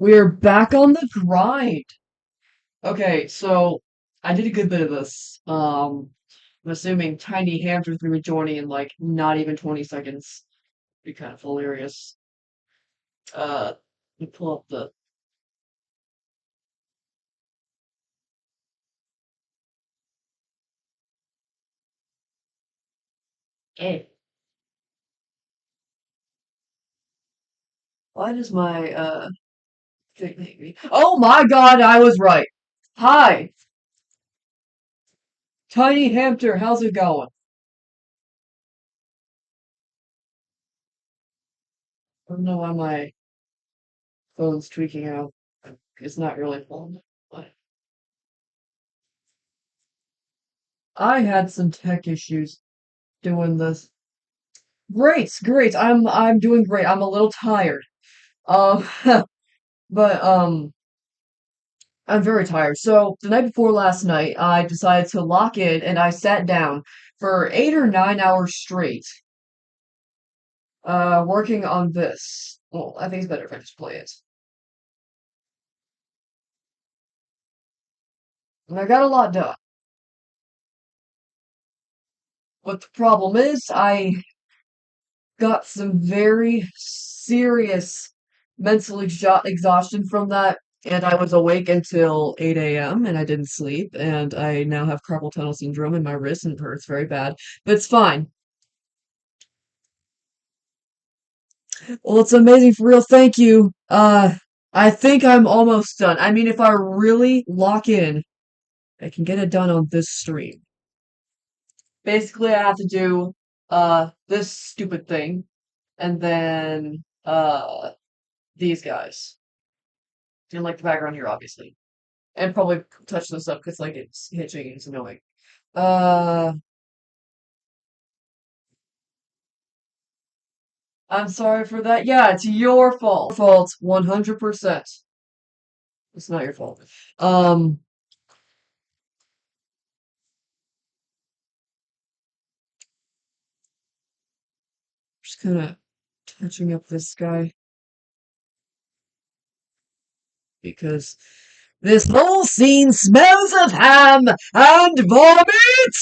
We're back on the grind. Okay, so I did a good bit of this. I'm assuming Tiny Hamster's gonna be joining in like not even 20 seconds. Be kind of hilarious. Let me pull up the. Hey, why does my thing hate me? Oh my God, I was right. Hi, Tiny Hamster, how's it going? I don't know why my phone's tweaking out. It's not really phone. But I had some tech issues doing this. Great, great. I'm doing great. I'm a little tired. Um, but I'm very tired. So the night before last night, I decided to lock in and I sat down for 8 or 9 hours straight, working on this. Well, I think it's better if I just play it. And I got a lot done. But the problem is, I got some very serious mental exhaustion from that, and I was awake until 8 a.m. and I didn't sleep, and I now have carpal tunnel syndrome in my wrist and it hurts very bad, but it's fine. Well, it's amazing for real. Thank you. I think I'm almost done. I mean, if I really lock in, I can get it done on this stream. Basically, I have to do this stupid thing and then these guys. And like the background here, obviously. And probably touch this up because like it's hitching and it's annoying. Uh, I'm sorry for that. Yeah, it's your fault. Fault, 100%. It's not your fault. Um, just kind of touching up this guy because this whole scene smells of ham and vomit.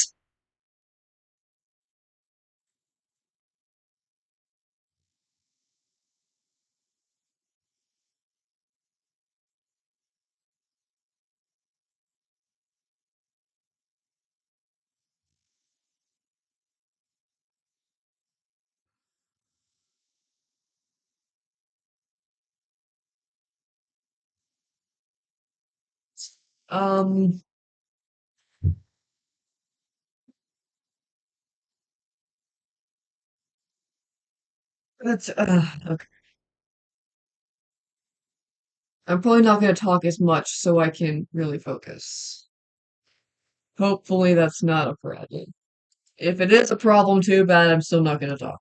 Um, that's okay. I'm probably not going to talk as much so I can really focus. Hopefully, that's not a problem. If it is a problem, too bad. I'm still not going to talk.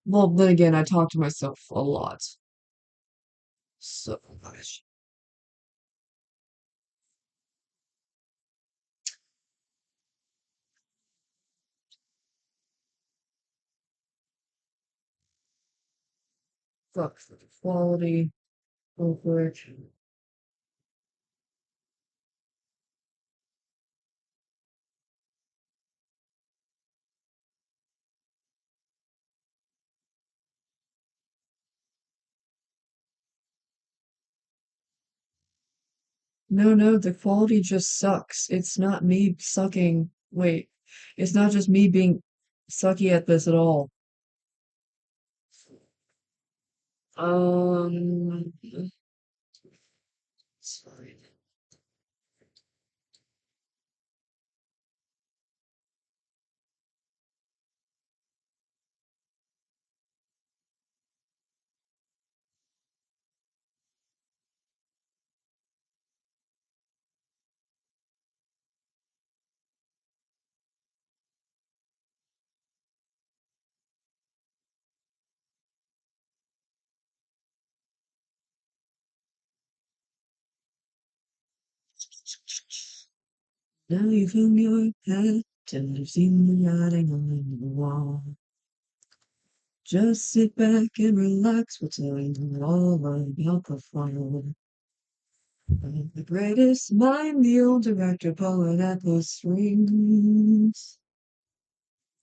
Well, then again, I talk to myself a lot. So much. Fuck for the quality. Over. No, no, the quality just sucks. It's not me sucking. Wait, it's not just me being sucky at this at all. Um, sorry. Now you've in your head till you've seen the writing on the wall. Just sit back and relax, we'll tell you all about the fun. The greatest mind, the old director pulling at the strings.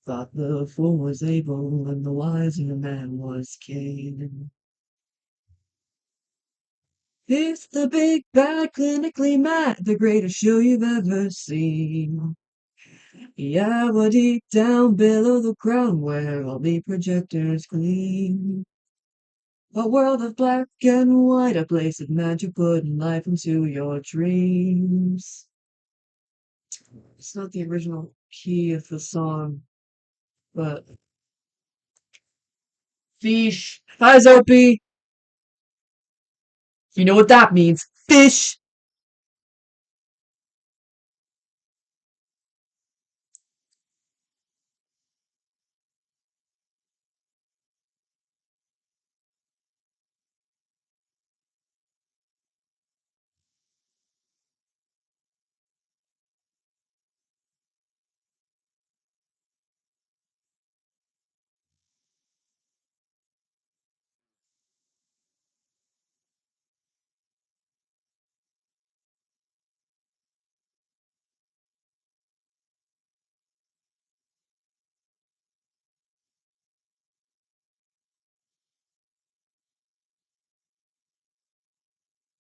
Thought the fool was able and the wiser man was king. It's the big bad clinically mad, the greatest show you've ever seen. Yeah, we're deep down below the ground where all the projectors gleam. A world of black and white, a place of magic putting life into your dreams. It's not the original key of the song, but fish. Hi, Zopi. You know what that means. Fish.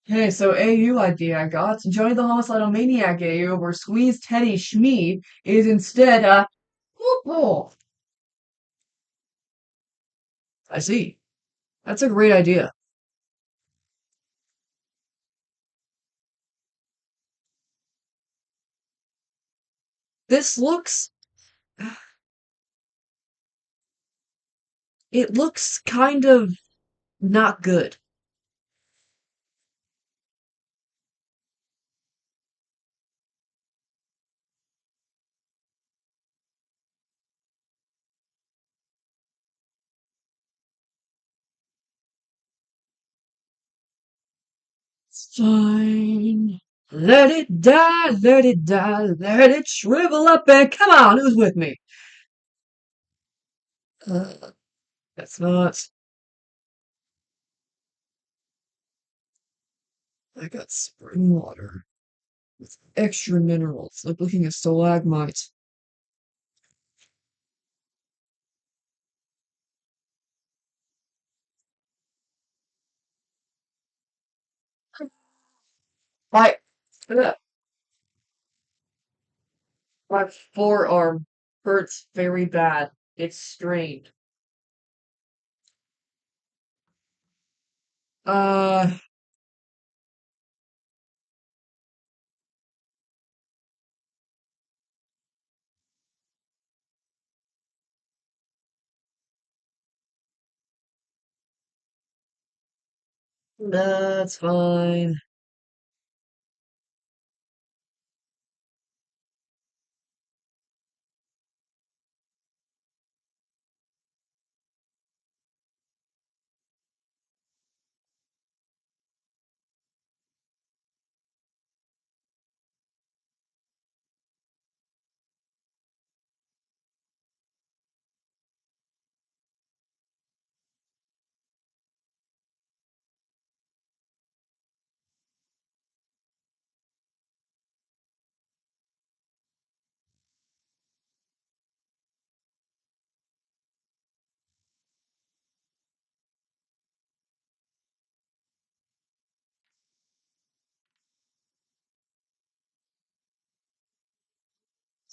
Hey, so AU idea I got. Johnny the Homicidal Maniac AU, where Squeeze Teddy Schmee is instead oh, I see. That's a great idea. This looks, it looks kind of not good. It's fine. Let it die, let it die, let it shrivel up and come on, who's with me? Uh, that's not. I got spring water with extra minerals, like looking at stalagmites. My, ugh, my forearm hurts very bad. It's strained. Uh, that's fine.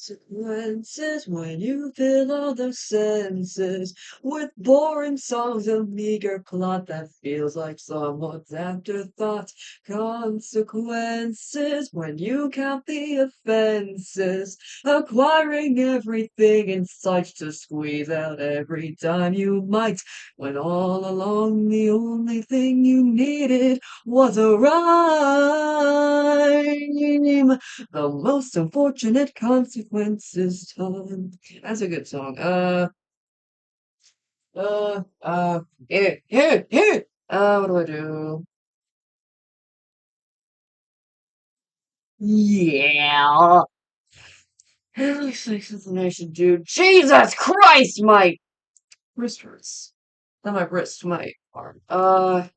Sequences when you fill all the senses with boring songs and meager plot that feels like someone's afterthought. Consequences when you count the offenses, acquiring everything in sight to squeeze out every dime you might. When all along the only thing you needed was a rhyme. The most unfortunate consequences time. That's a good song. Uh, here. What do I do? Yeah. Early sex information, dude. Jesus Christ, my wrist hurts. Not my wrist, my arm. Oh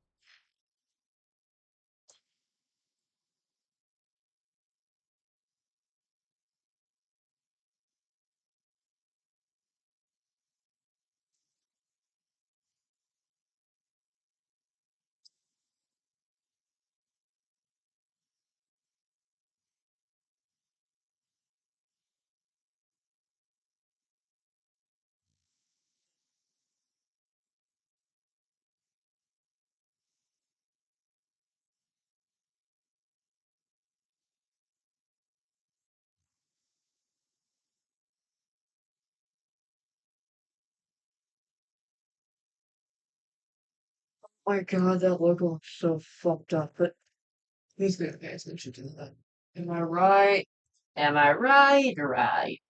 my god, that logo looks so fucked up, but he's gonna pay attention to that. Am I right? Am I right? Right.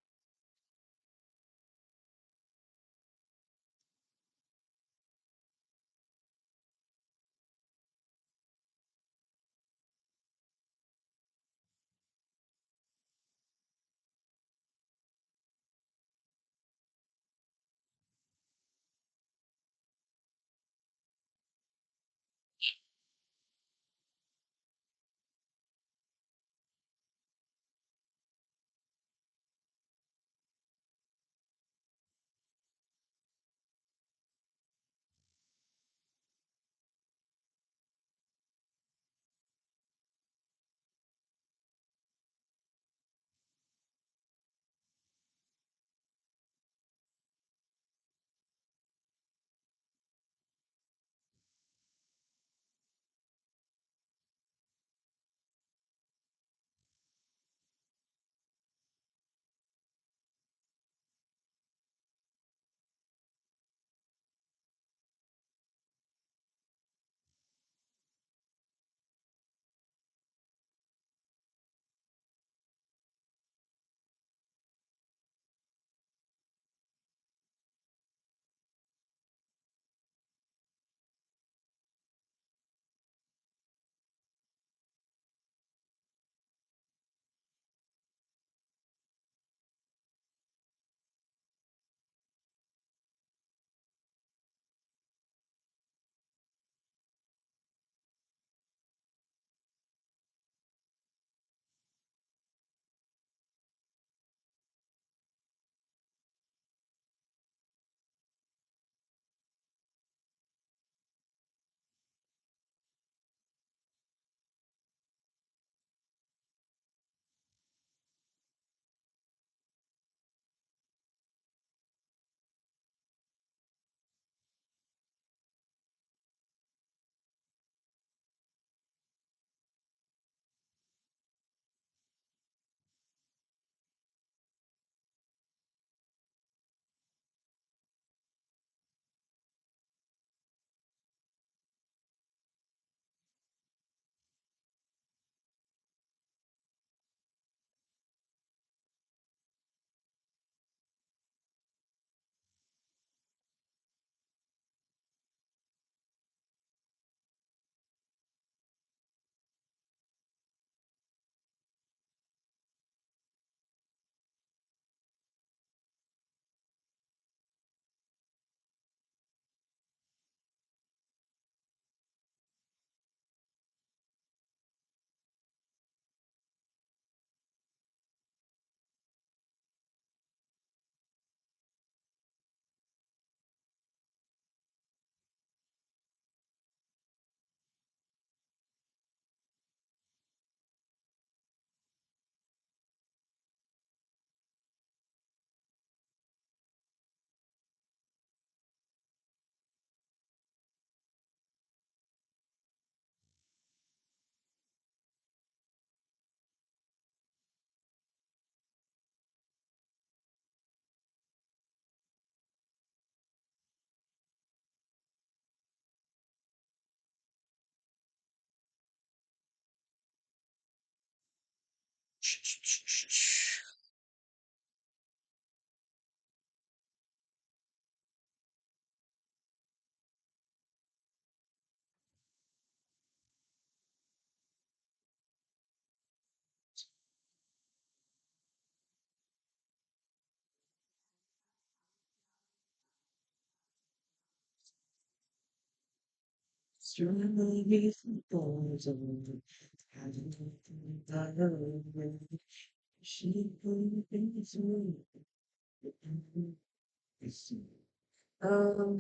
Um,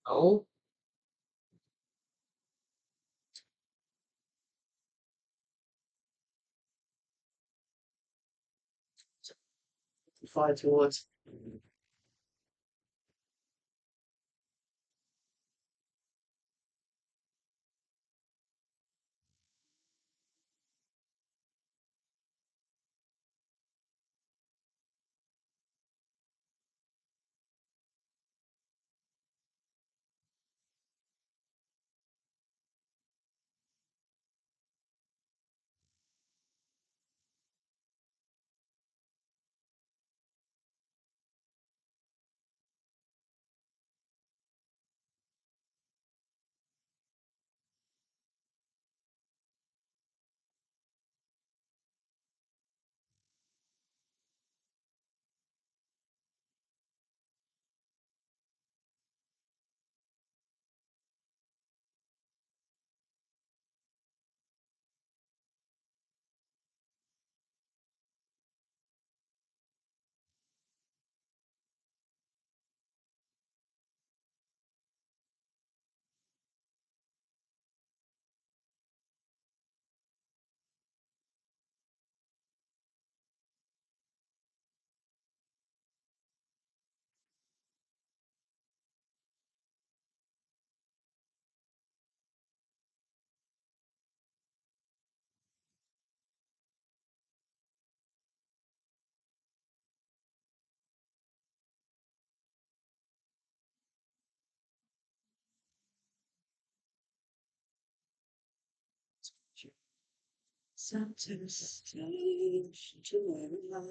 oh, 5 to 1. Sometimes strange to life,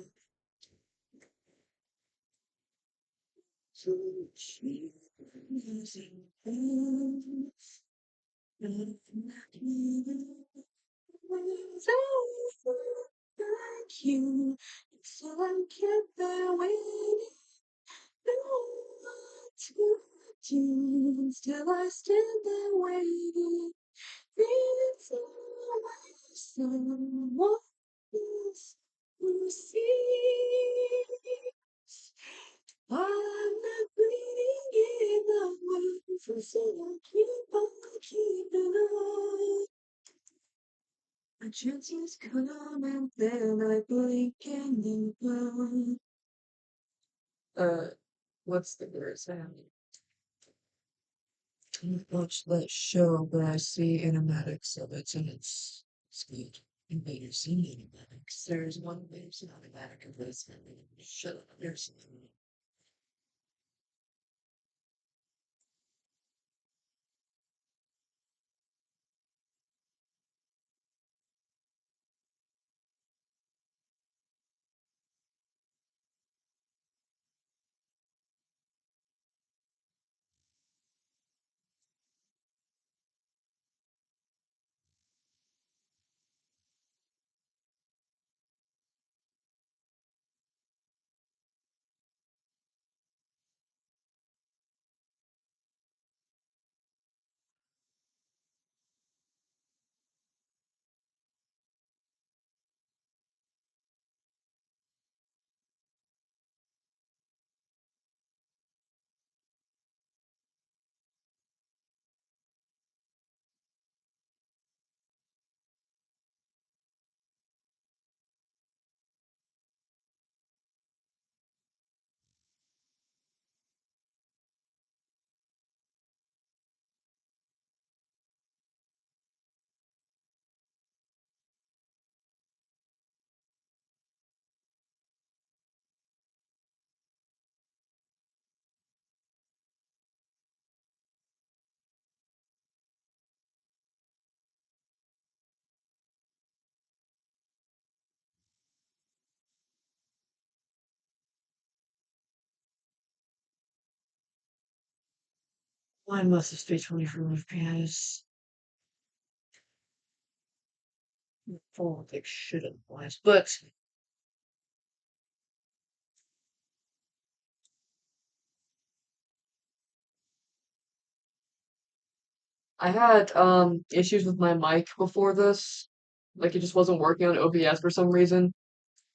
so she losing pain, but not even like you. So I kept there waiting, no what to do. Still I stand there waiting. It's always someone else who sees. I'm not bleeding in the way, so I keep on keeping on. My chances come and then I blink and then gone. What's the words? I haven't watched that show, but I see animatics of it, and it's good. Invader seen animatics. There's one there's an animatic of this. Shut up. There's Mine must have stayed 24 FPS. Full of shit otherwise, but I had issues with my mic before this. Like it just wasn't working on OBS for some reason.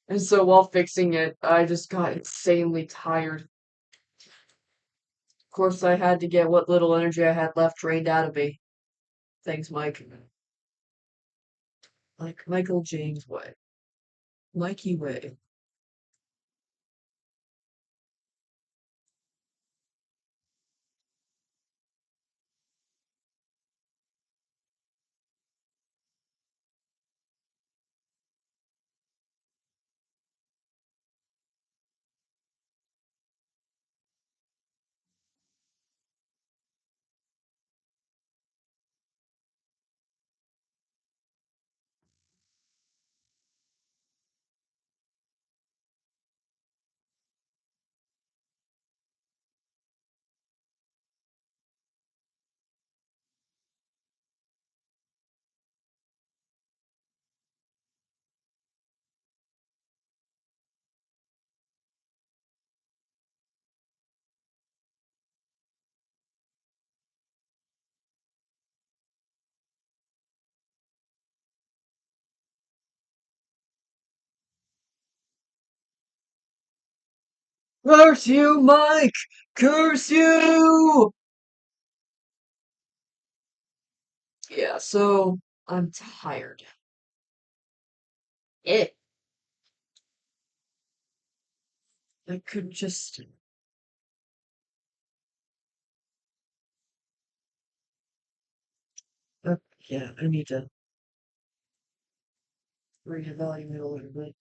And so while fixing it, I just got insanely tired. Of course, I had to get what little energy I had left drained out of me. Thanks, Mike. Like Michael James way. Mikey way. Curse you, Mike! Curse you! Yeah, so I'm tired. It. I could just. Uh, yeah, I need to reevaluate a little bit.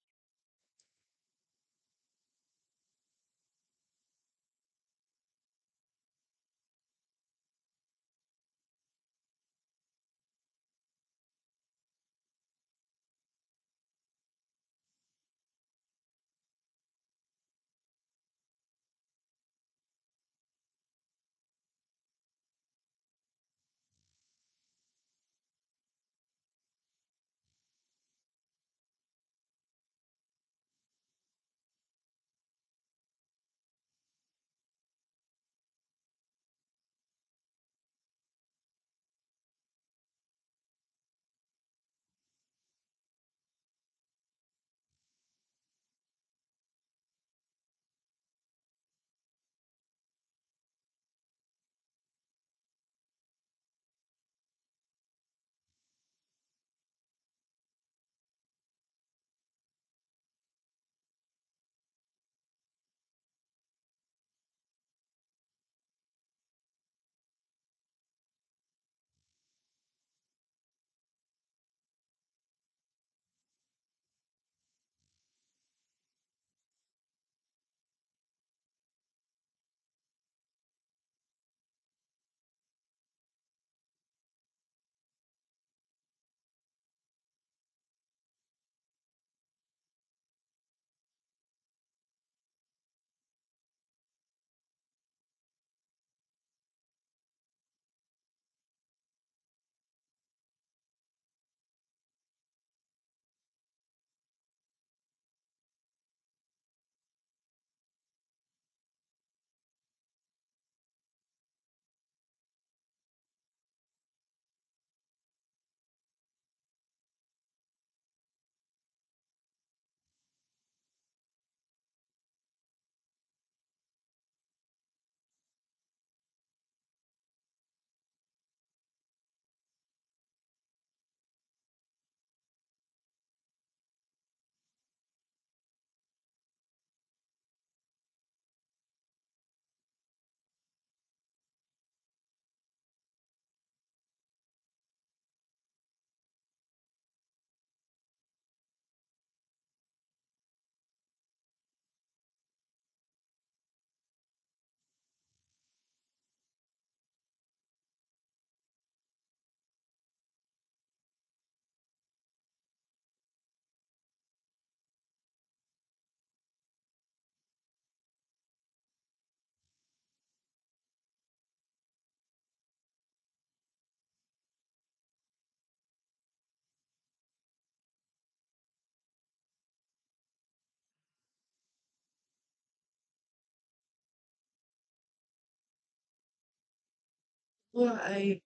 Well, I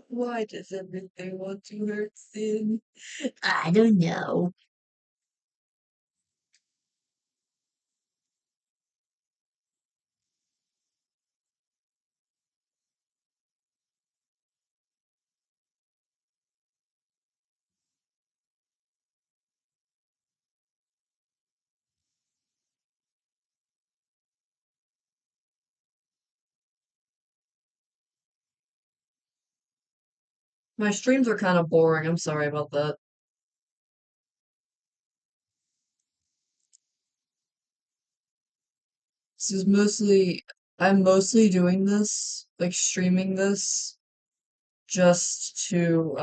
Why does everything want to hurt Sin? I don't know. My streams are kind of boring. I'm sorry about that. This is mostly, I'm mostly doing this, like streaming this, just to,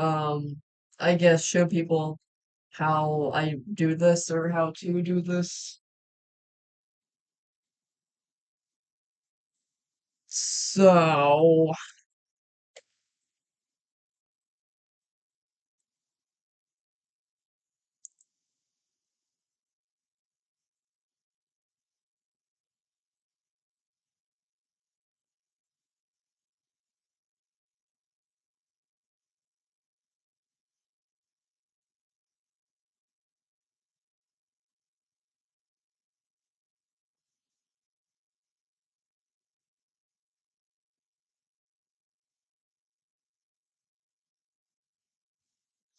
I guess, show people how I do this or how to do this. So,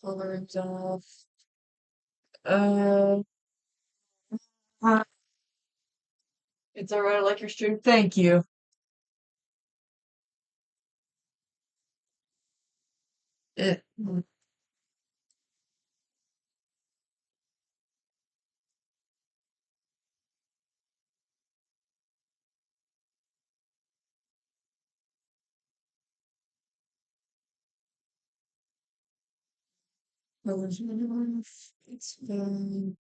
colors off. Uh, it's alright, I like your stream. Thank you. It, colors off. It's fine.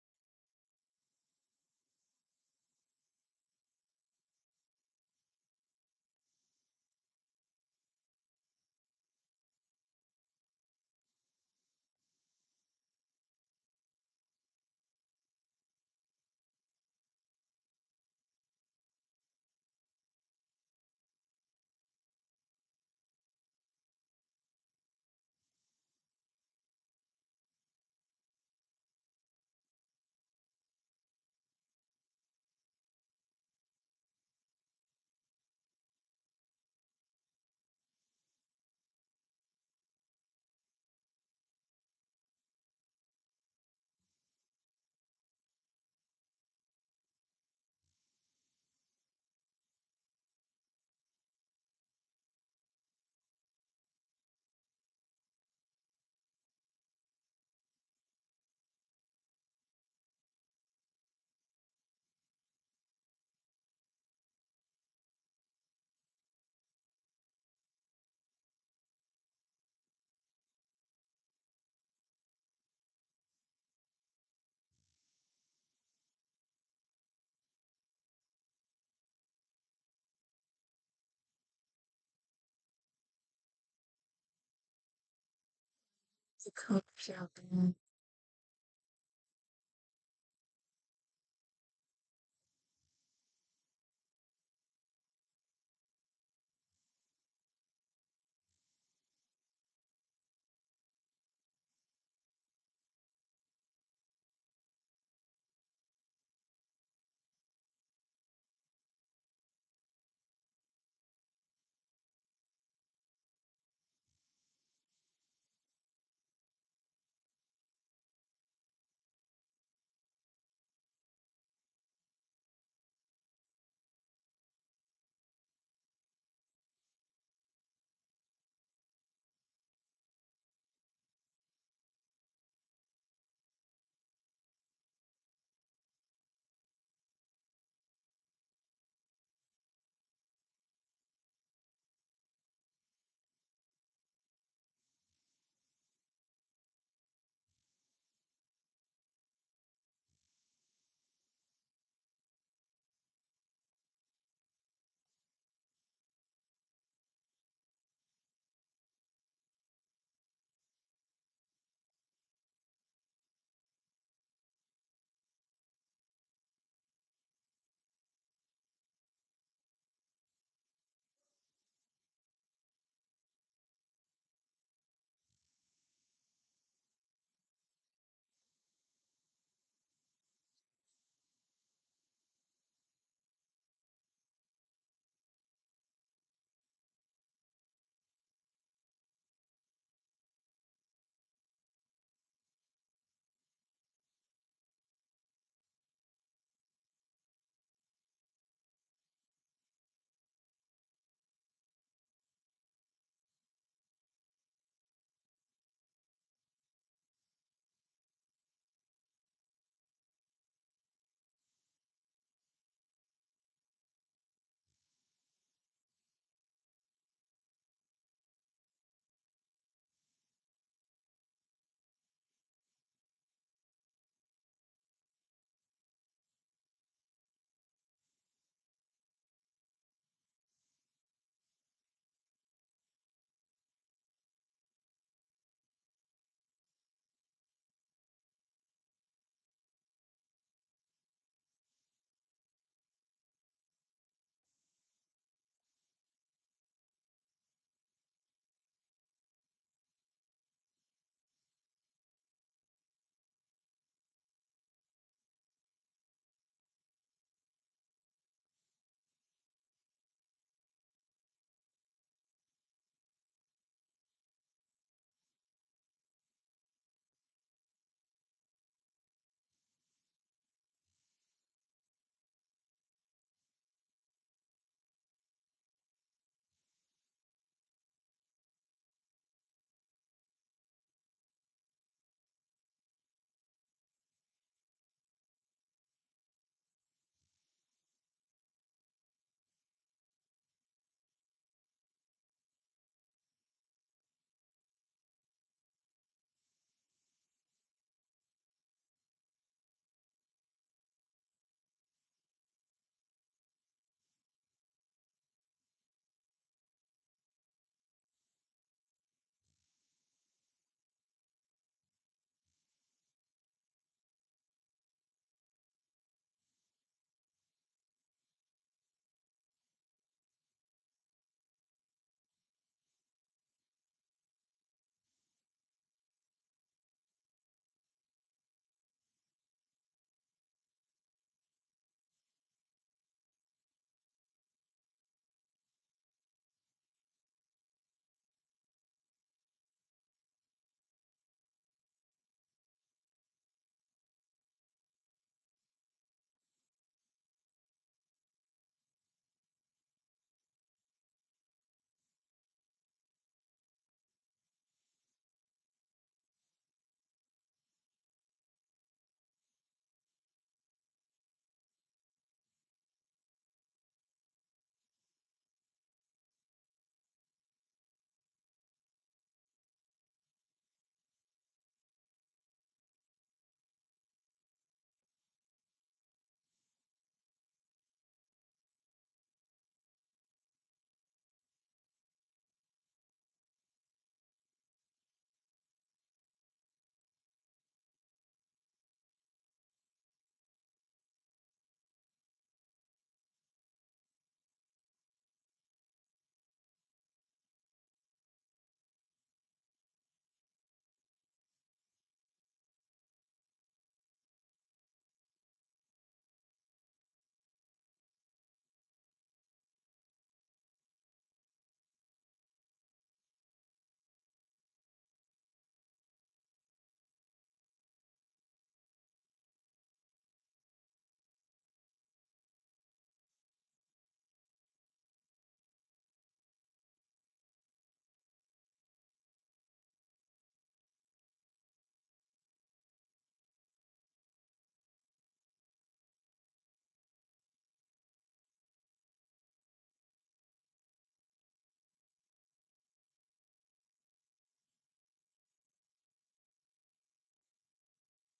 The colors out there.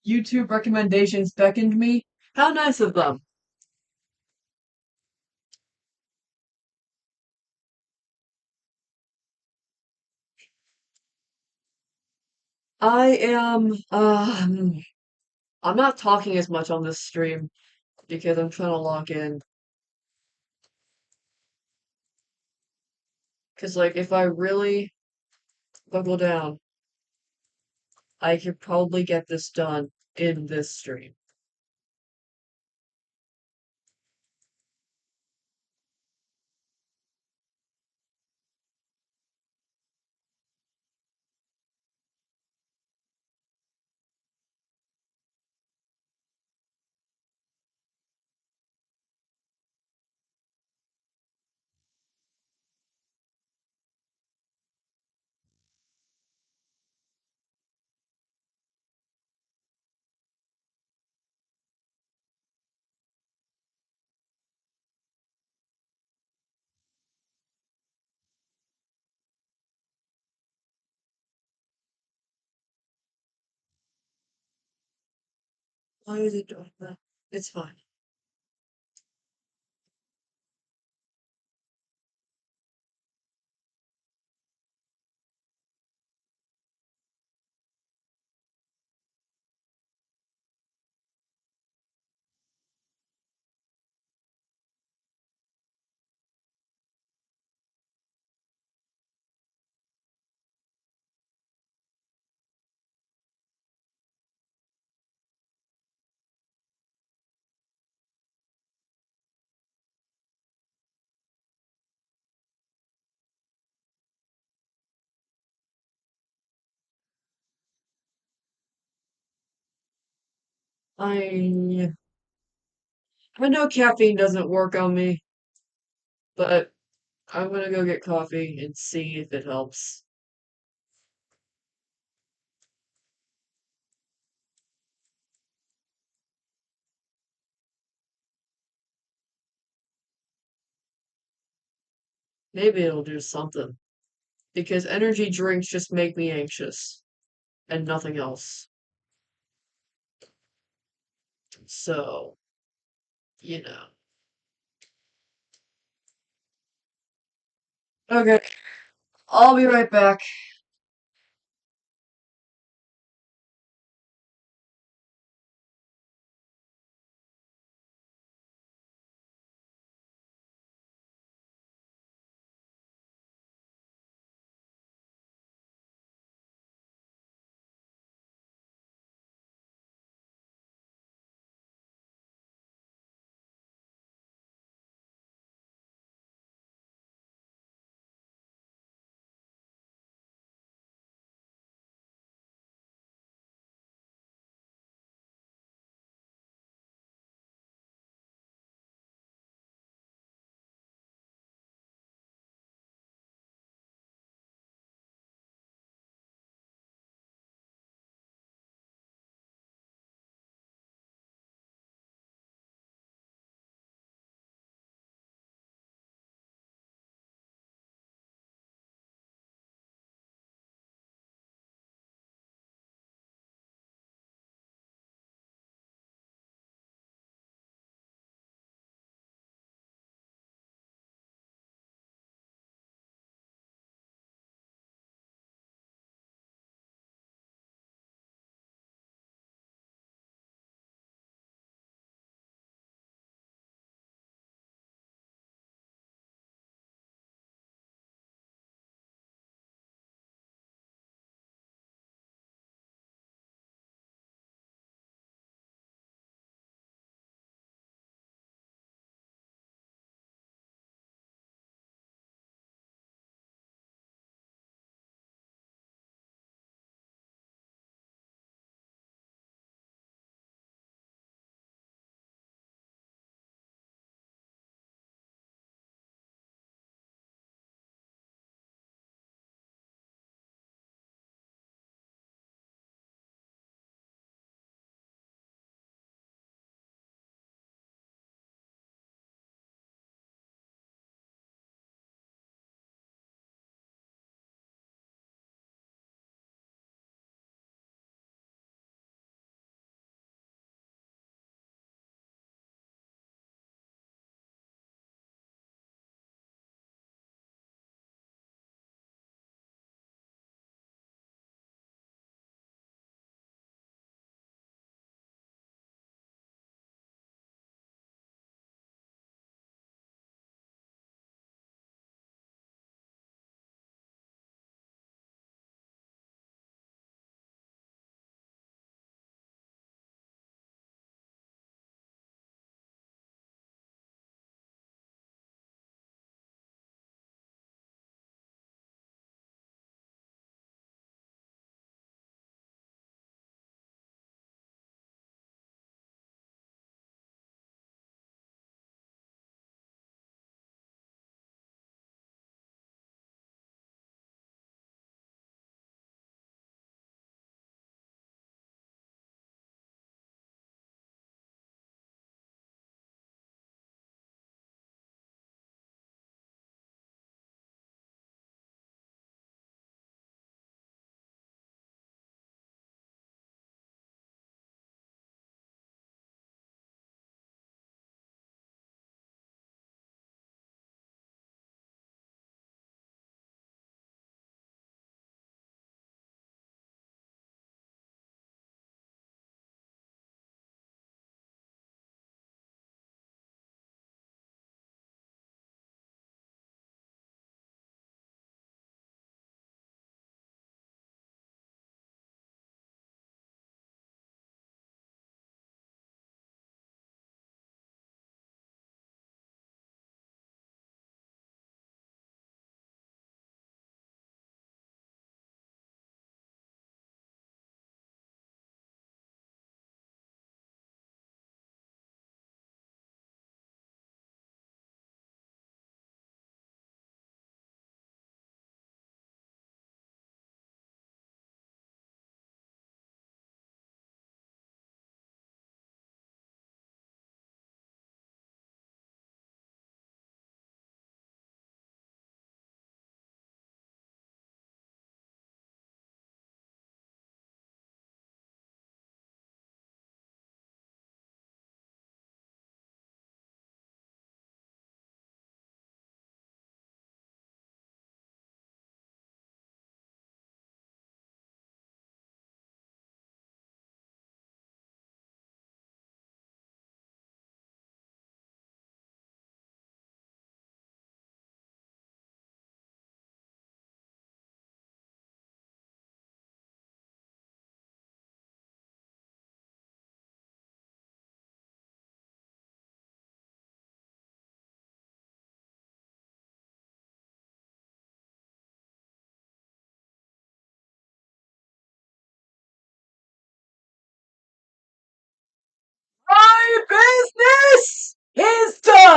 YouTube recommendations beckoned me. How nice of them. I am, I'm not talking as much on this stream because I'm trying to lock in. Because, like, if I really buckle down, I could probably get this done in this stream. Why is it doing that? It's fine. I I know caffeine doesn't work on me, but I'm gonna go get coffee and see if it helps. Maybe it'll do something. Because energy drinks just make me anxious and nothing else. So, you know. Okay, I'll be right back.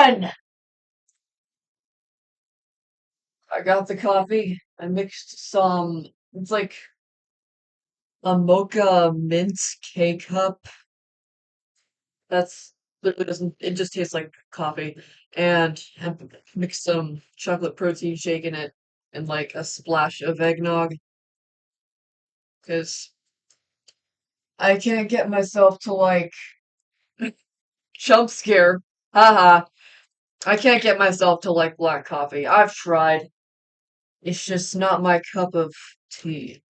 done! I got the coffee. I mixed some, it's like a mocha mint K-cup. That's literally doesn't, it just tastes like coffee. And I mixed some chocolate protein shake in it and like a splash of eggnog. Because I can't get myself to like jump scare. Haha. I can't get myself to like black coffee. I've tried. It's just not my cup of tea.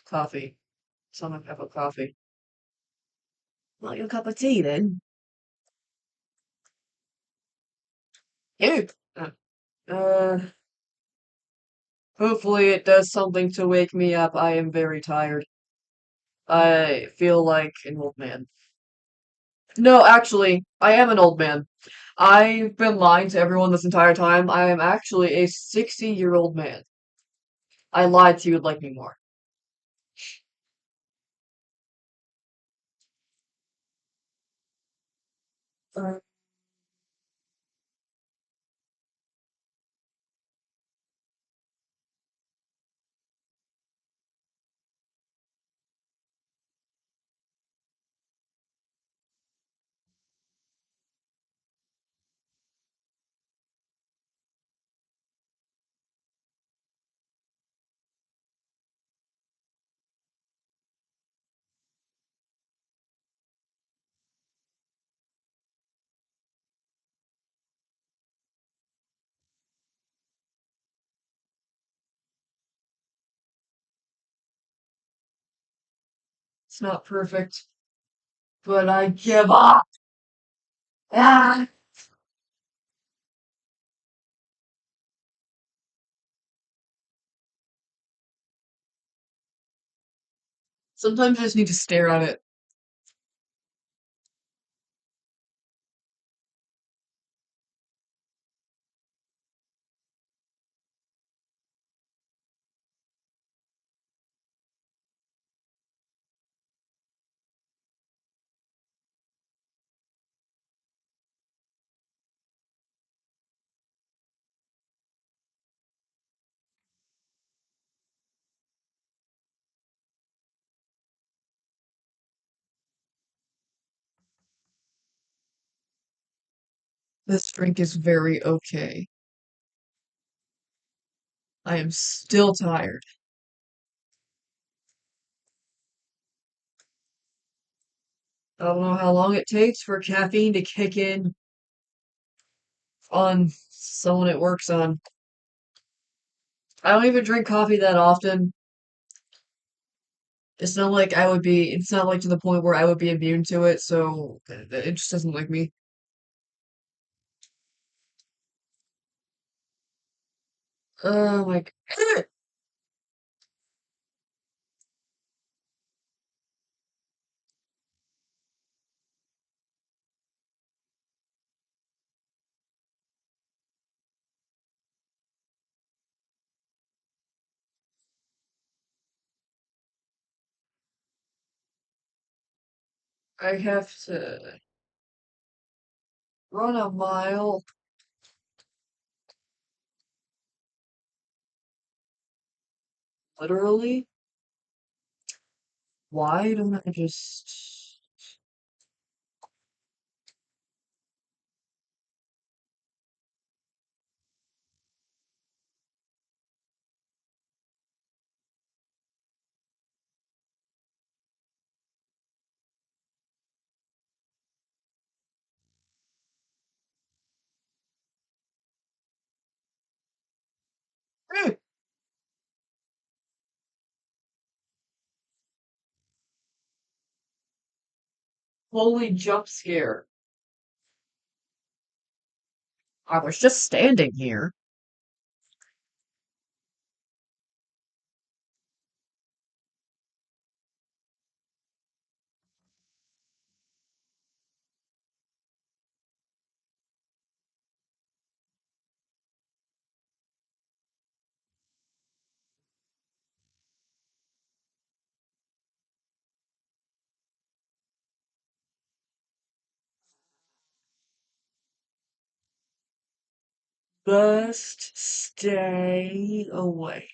Coffee. It's not my cup of coffee. Not your cup of tea then? Ew. Uh, hopefully it does something to wake me up. I am very tired. I feel like an old man. No, actually, I am an old man. I've been lying to everyone this entire time. I am actually a 60-year-old man. I lied to you would like me more. Uh, it's not perfect, but I give up. Ah! Sometimes I just need to stare at it. This drink is very okay. I am still tired. I don't know how long it takes for caffeine to kick in on someone it works on. I don't even drink coffee that often. It's not like to the point where I would be immune to it, so it just doesn't like me. Oh my God. I have to run a mile, literally. Why don't I just... Holy jump scare. I was just standing here. Must stay awake.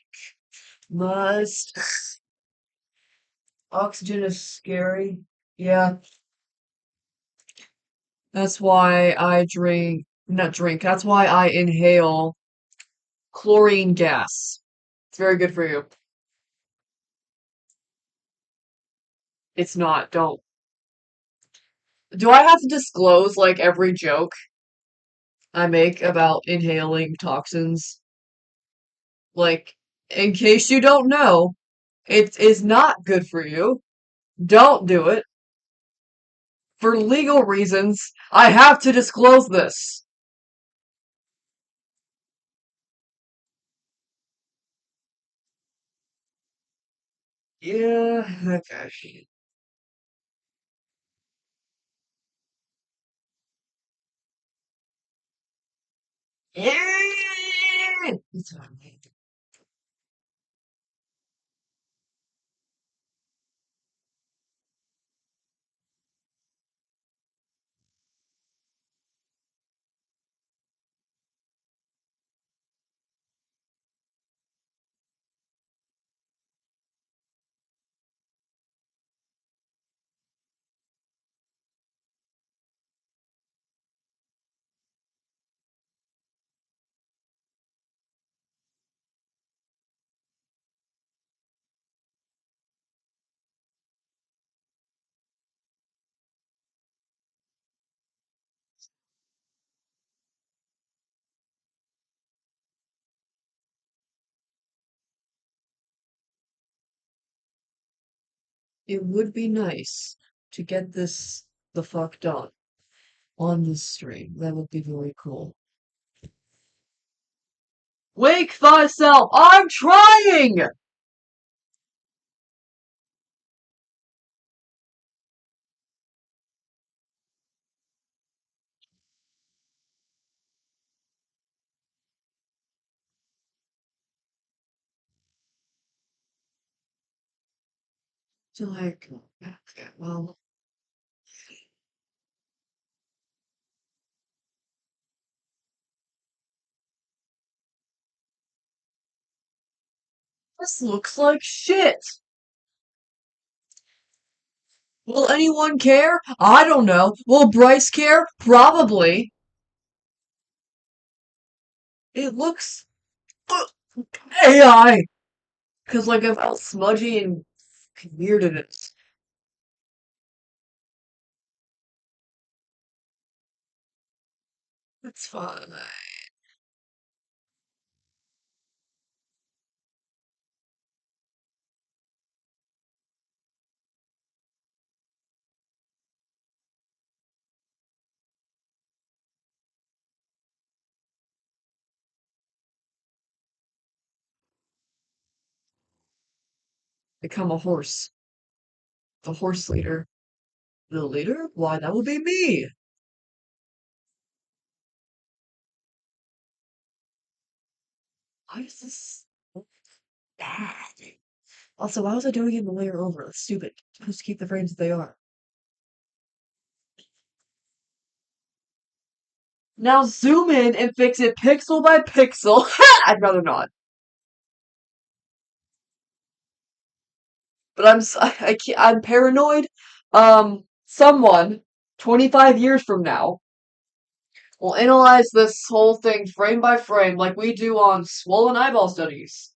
Must. Oxygen is scary. Yeah, that's why I drink, not drink, that's why I inhale chlorine gas. It's very good for you. It's not, don't. Do I have to disclose like every joke I make about inhaling toxins? Like, in case you don't know, it is not good for you. Don't do it. For legal reasons, I have to disclose this. Yeah, okay. Yeah! It's alright. It would be nice to get this the fuck done on this stream. That would be very cool. Wake thyself! I'm trying! To like, okay, well, this looks like shit. Will anyone care? I don't know. Will Bryce care? Probably. It looks AI. Cause like of how smudgy and weird it is. It's fine. Become a horse. The horse leader. The leader? Why, that would be me. Why is this so bad? Also, why was I doing it in the layer over? That's stupid. Supposed to keep the frames as they are. Now zoom in and fix it pixel by pixel. I'd rather not. But I can't, I'm paranoid. Someone 25 years from now will analyze this whole thing frame by frame like we do on swollen eyeball studies.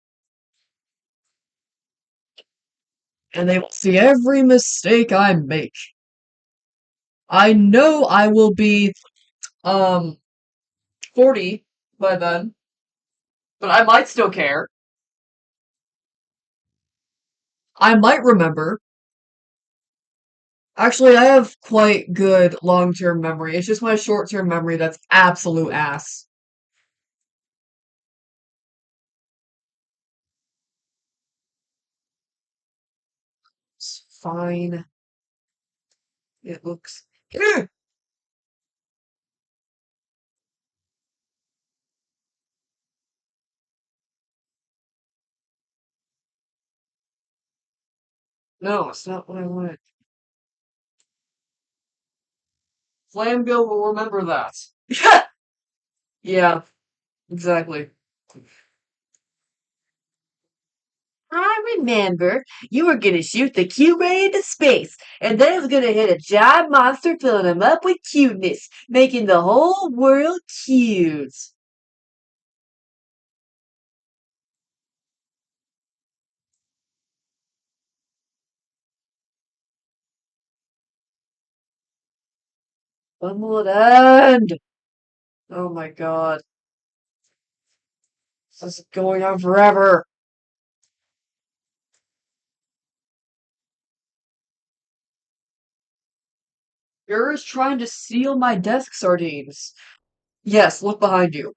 And they will see every mistake I make. I know I will be, um, 40 by then, but I might still care. I might remember. Actually, I have quite good long-term memory. It's just my short-term memory that's absolute ass. It's fine. It looks. No, it's not what I wanted. Flambill will remember that. Yeah. Exactly. I remember you were gonna shoot the cute ray into space, and then it was gonna hit a giant monster, filling him up with cuteness, making the whole world cute. When will it end? Oh my god. This is going on forever. You're just trying to steal my desk, sardines. Yes, look behind you.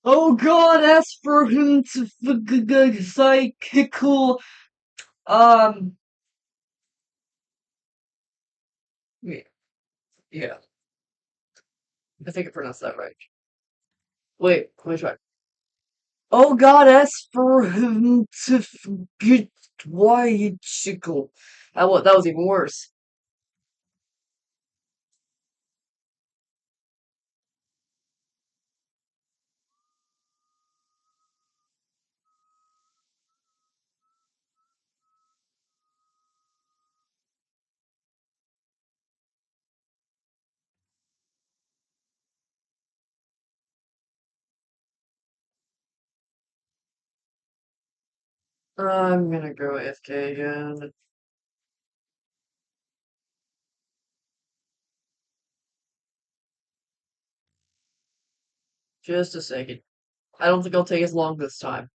Oh god, as for him to psychical. Um, yeah, yeah, I think I pronounced that right. Wait, let me try. Oh god, as for him to get why chickle. That was even worse. I'm gonna go AFK again. Just a second. I don't think I'll take as long this time.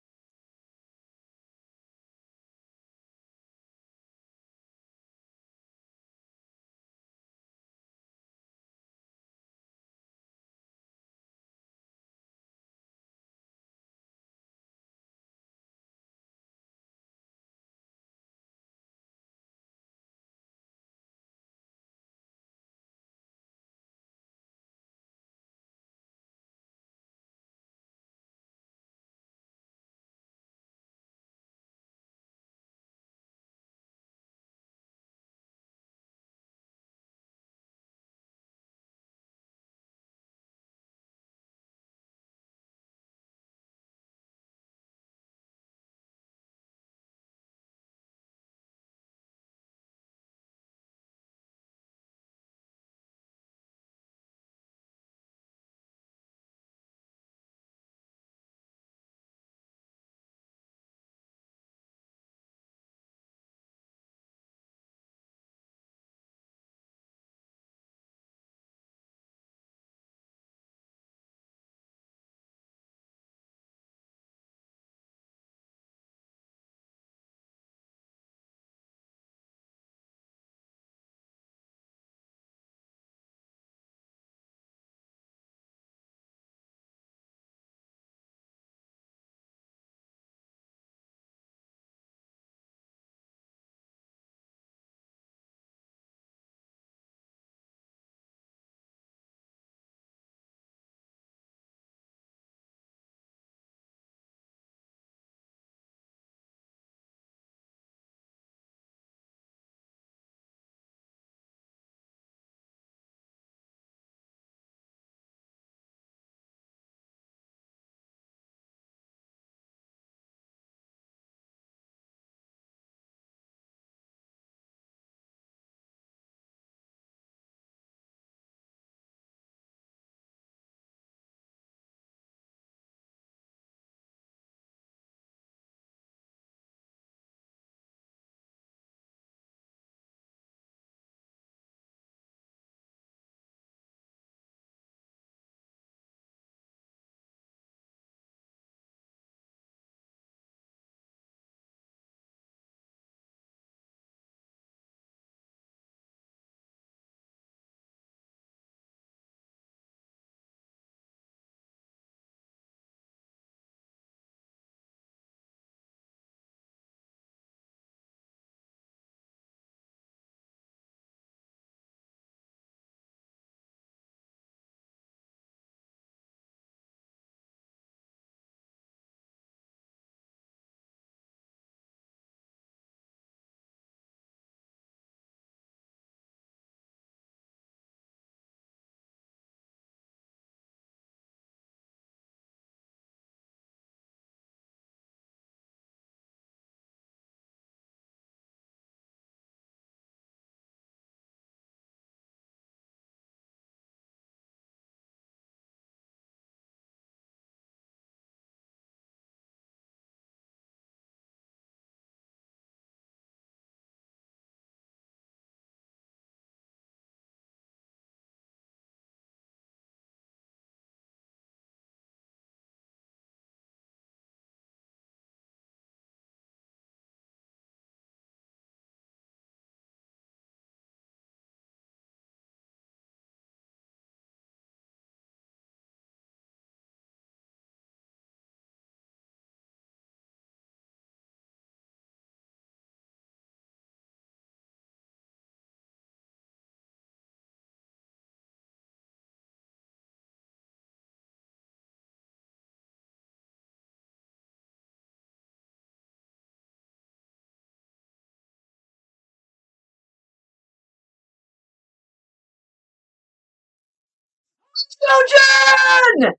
Trojan!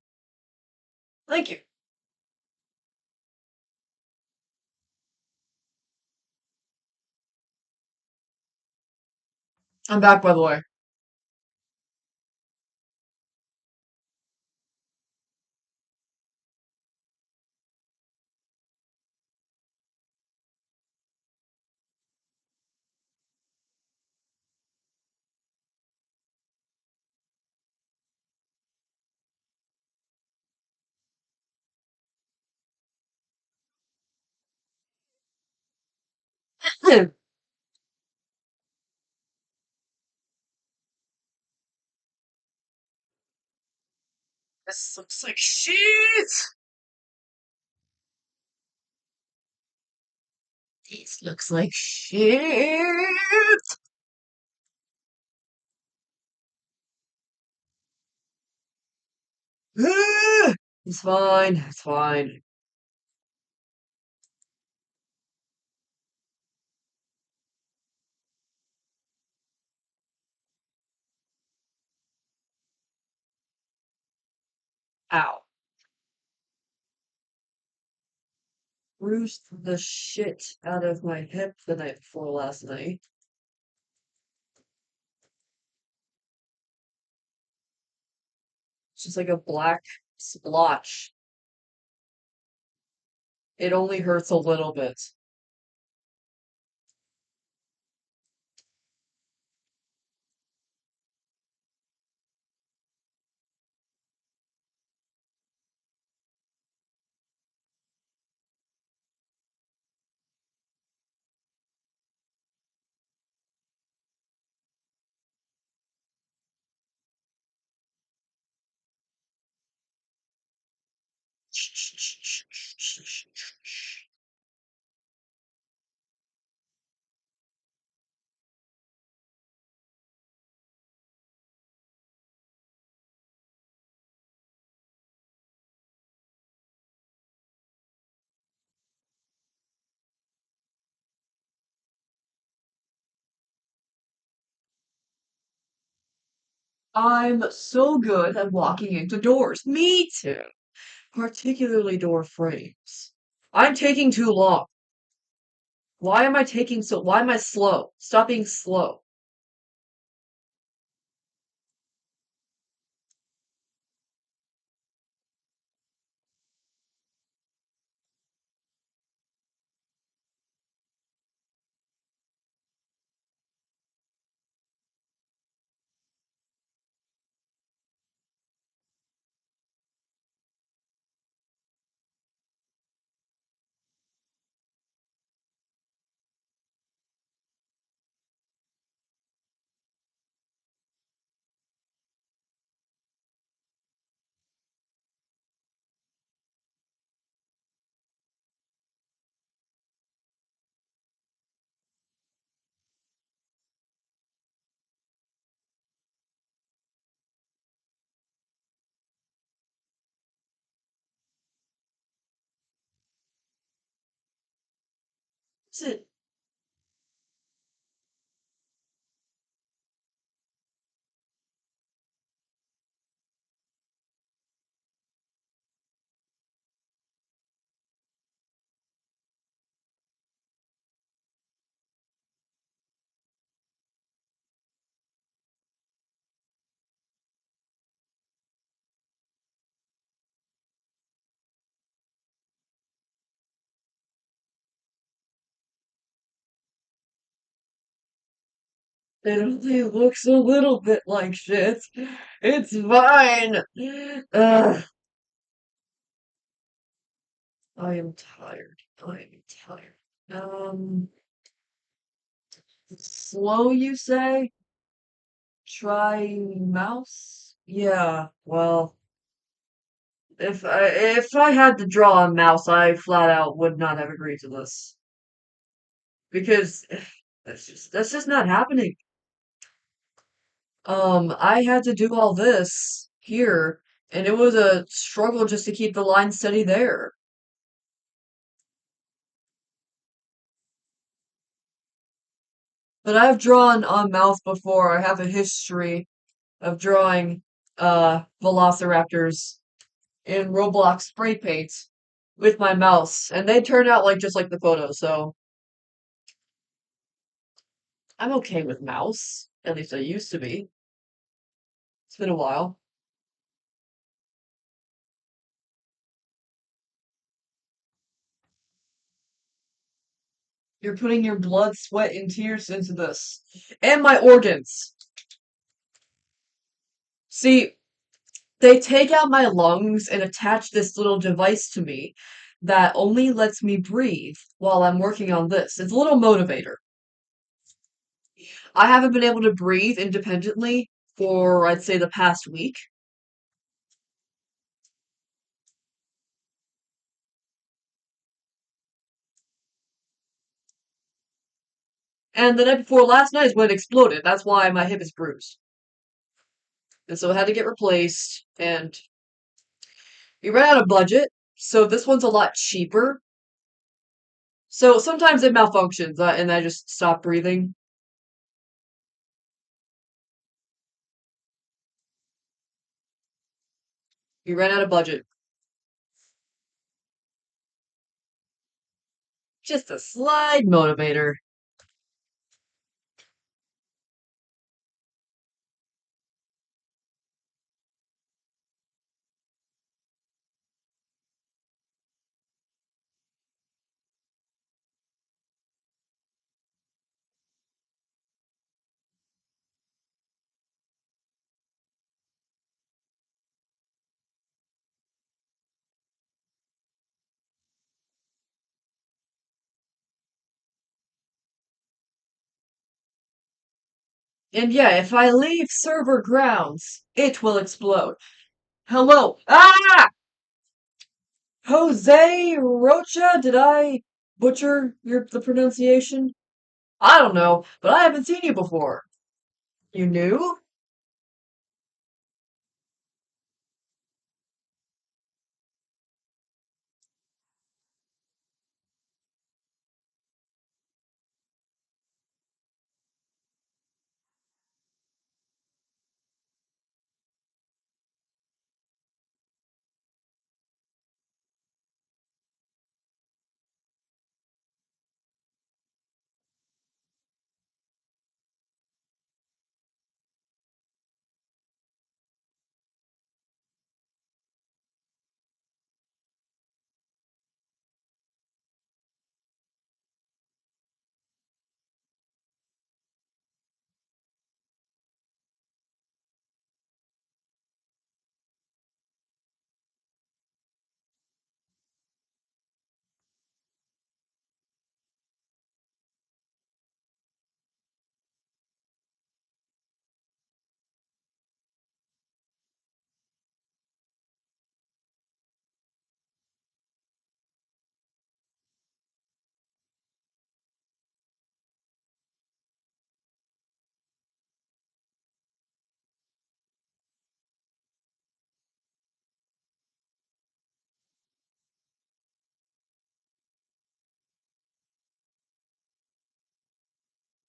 Thank you. I'm back, by the way. This looks like shit! This looks like shit! It's fine. It's fine. Ow. Bruised the shit out of my hip the night before last night. It's just like a black splotch. It only hurts a little bit. I'm so good at walking into doors. Me too. Particularly door frames. I'm taking too long. Why am I slow? Stop being slow. Is it? It only looks a little bit like shit. It's fine. Ugh, I am tired. I am tired. Um, slow, you say? Try mouse? Yeah, well, if I had to draw a mouse, I flat out would not have agreed to this. Because that's just not happening. I had to do all this here, and it was a struggle just to keep the line steady there. But I've drawn on mouth before. I have a history of drawing velociraptors in Roblox spray paint with my mouse, and they turn out like just like the photo, so I'm okay with mouse. At least I used to be. It's been a while. You're putting your blood, sweat, and tears into this. And my organs. See, they take out my lungs and attach this little device to me that only lets me breathe while I'm working on this. It's a little motivator. I haven't been able to breathe independently for, I'd say, the past week. And the night before last night is when it exploded. That's why my hip is bruised. And so it had to get replaced. And we ran out of budget. So this one's a lot cheaper. So sometimes it malfunctions and I just stop breathing. We ran out of budget. Just a slight motivator. And yeah, if I leave server grounds, it will explode. Hello. Ah! Jose Rocha? Did I butcher the pronunciation? I don't know, but I haven't seen you before. You knew?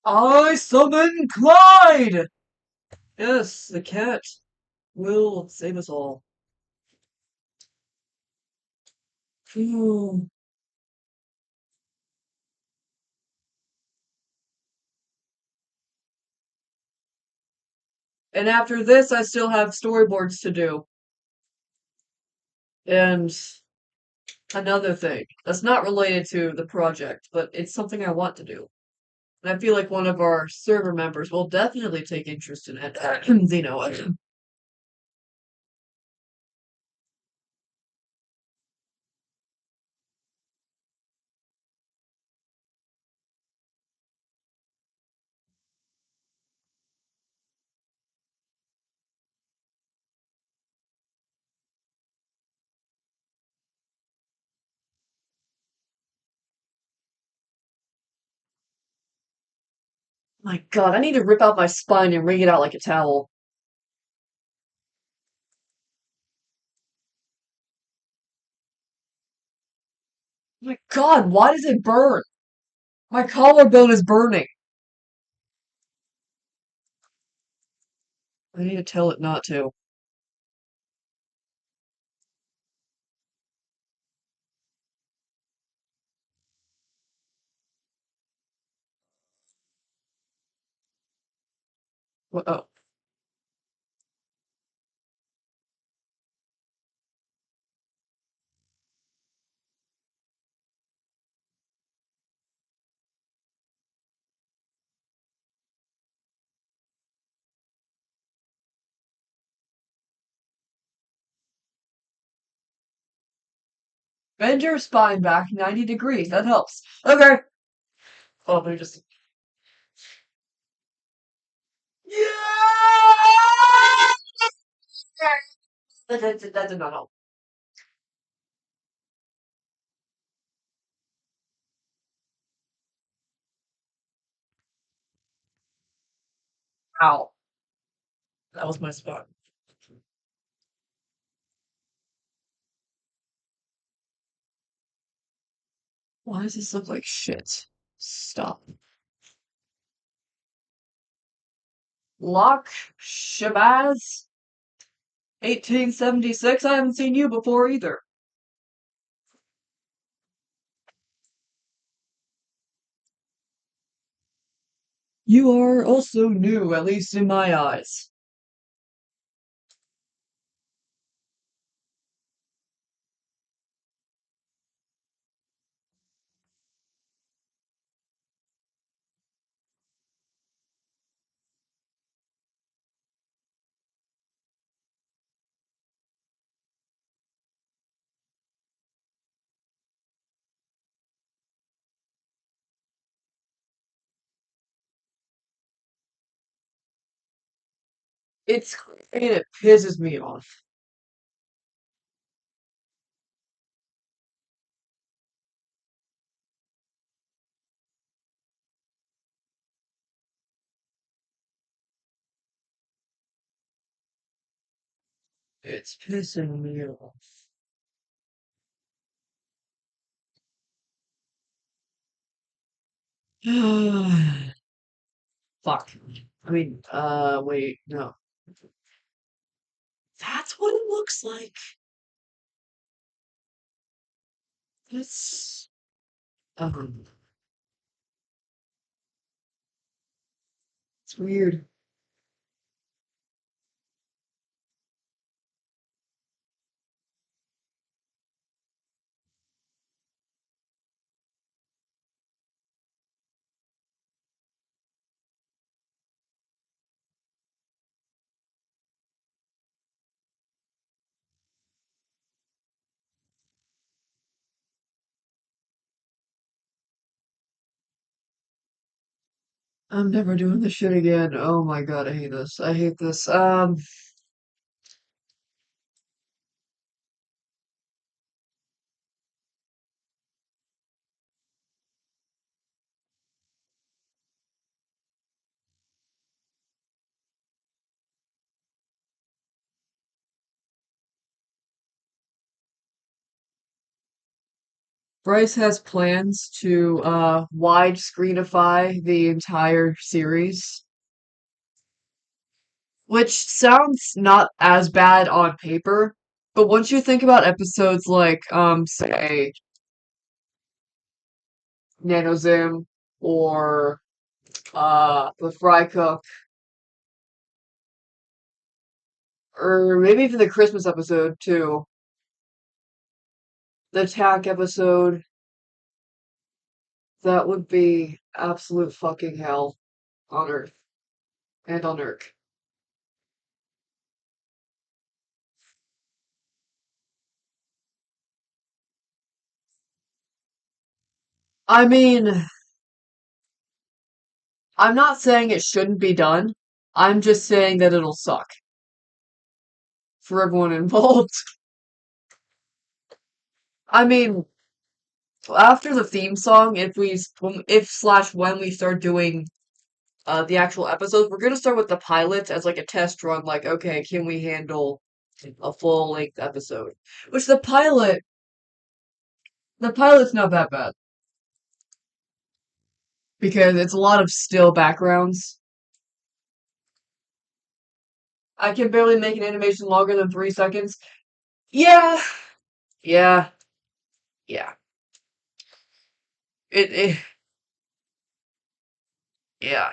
I summon Clyde! Yes, the cat will save us all. Phew. And after this, I still have storyboards to do. And another thing that's not related to the project, but it's something I want to do. And I feel like one of our server members will definitely take interest in it. Zeno. My God, I need to rip out my spine and wring it out like a towel. My God, why does it burn? My collarbone is burning. I need to tell it not to. Oh, bend your spine back 90 degrees. That helps. Okay. Oh, let me just. Yeah! That did not help. Ow. That was my spot. Why does this look like shit? Stop. Lock Shabazz 1876. I haven't seen you before either. You are also new, at least in my eyes. It's and it pisses me off. It's pissing me off. Fuck. I mean, wait, no. That's what it looks like. It's it's weird. I'm never doing this shit again. Oh my god, I hate this. I hate this. Bryce has plans to widescreenify the entire series, which sounds not as bad on paper, but once you think about episodes like say NanoZim or the Fry Cook or maybe even the Christmas episode too, the Tack episode, that would be absolute fucking hell on Earth and on Earth. I mean, I'm not saying it shouldn't be done. I'm just saying that it'll suck for everyone involved. I mean, after the theme song, if slash when we start doing the actual episodes, we're gonna start with the pilot as like a test run. Like, okay, can we handle a full length episode? Which the pilot's not that bad because it's a lot of still backgrounds. I can barely make an animation longer than 3 seconds. Yeah, yeah, yeah. It yeah.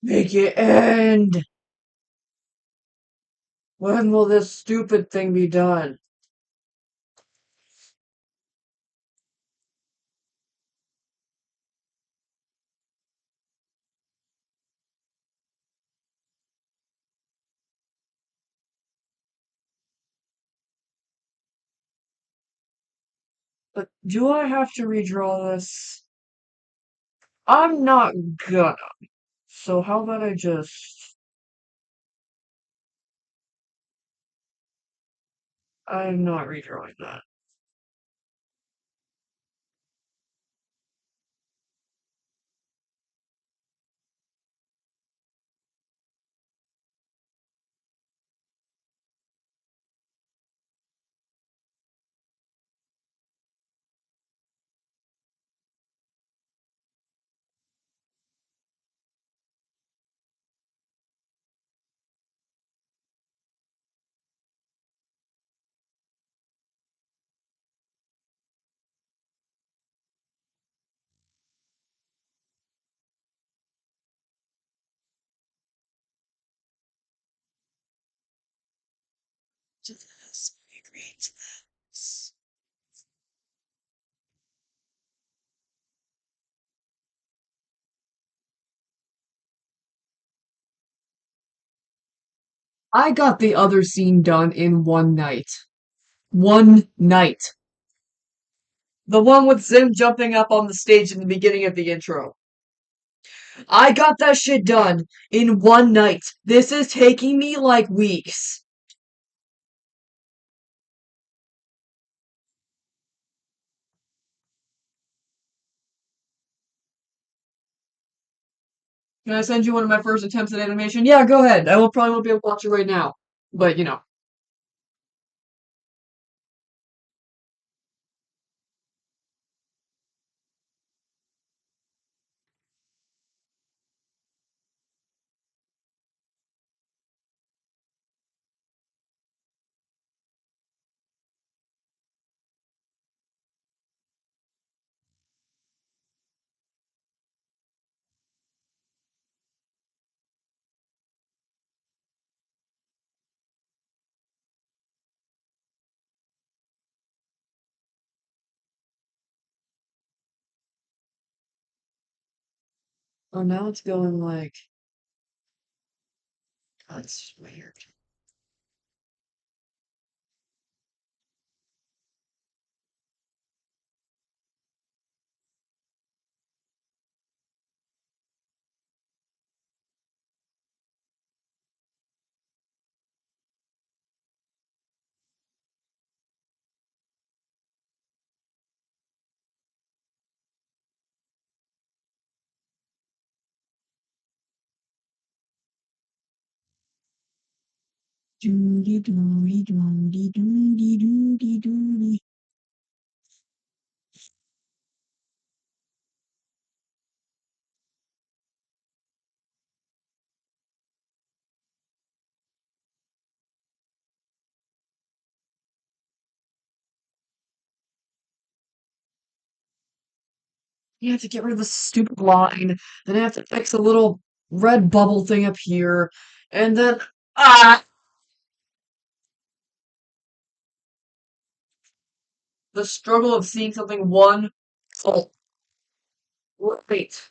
Make it end! When will this stupid thing be done? But do I have to redraw this? I'm not gonna. So how about I just... I'm not redrawing that. To this, I agree to this. I got the other scene done in one night. One night. The one with Zim jumping up on the stage in the beginning of the intro. I got that shit done in one night. This is taking me like weeks. Can I send you one of my first attempts at animation? Yeah, go ahead. I will probably won't be able to watch it right now. But you know. Oh, now it's going like. That's weird. Doody doody doody doody doody doody. You have to get rid of the stupid line. Then I have to fix a little red bubble thing up here. And then. Ah! The struggle of seeing something one. Oh, wait.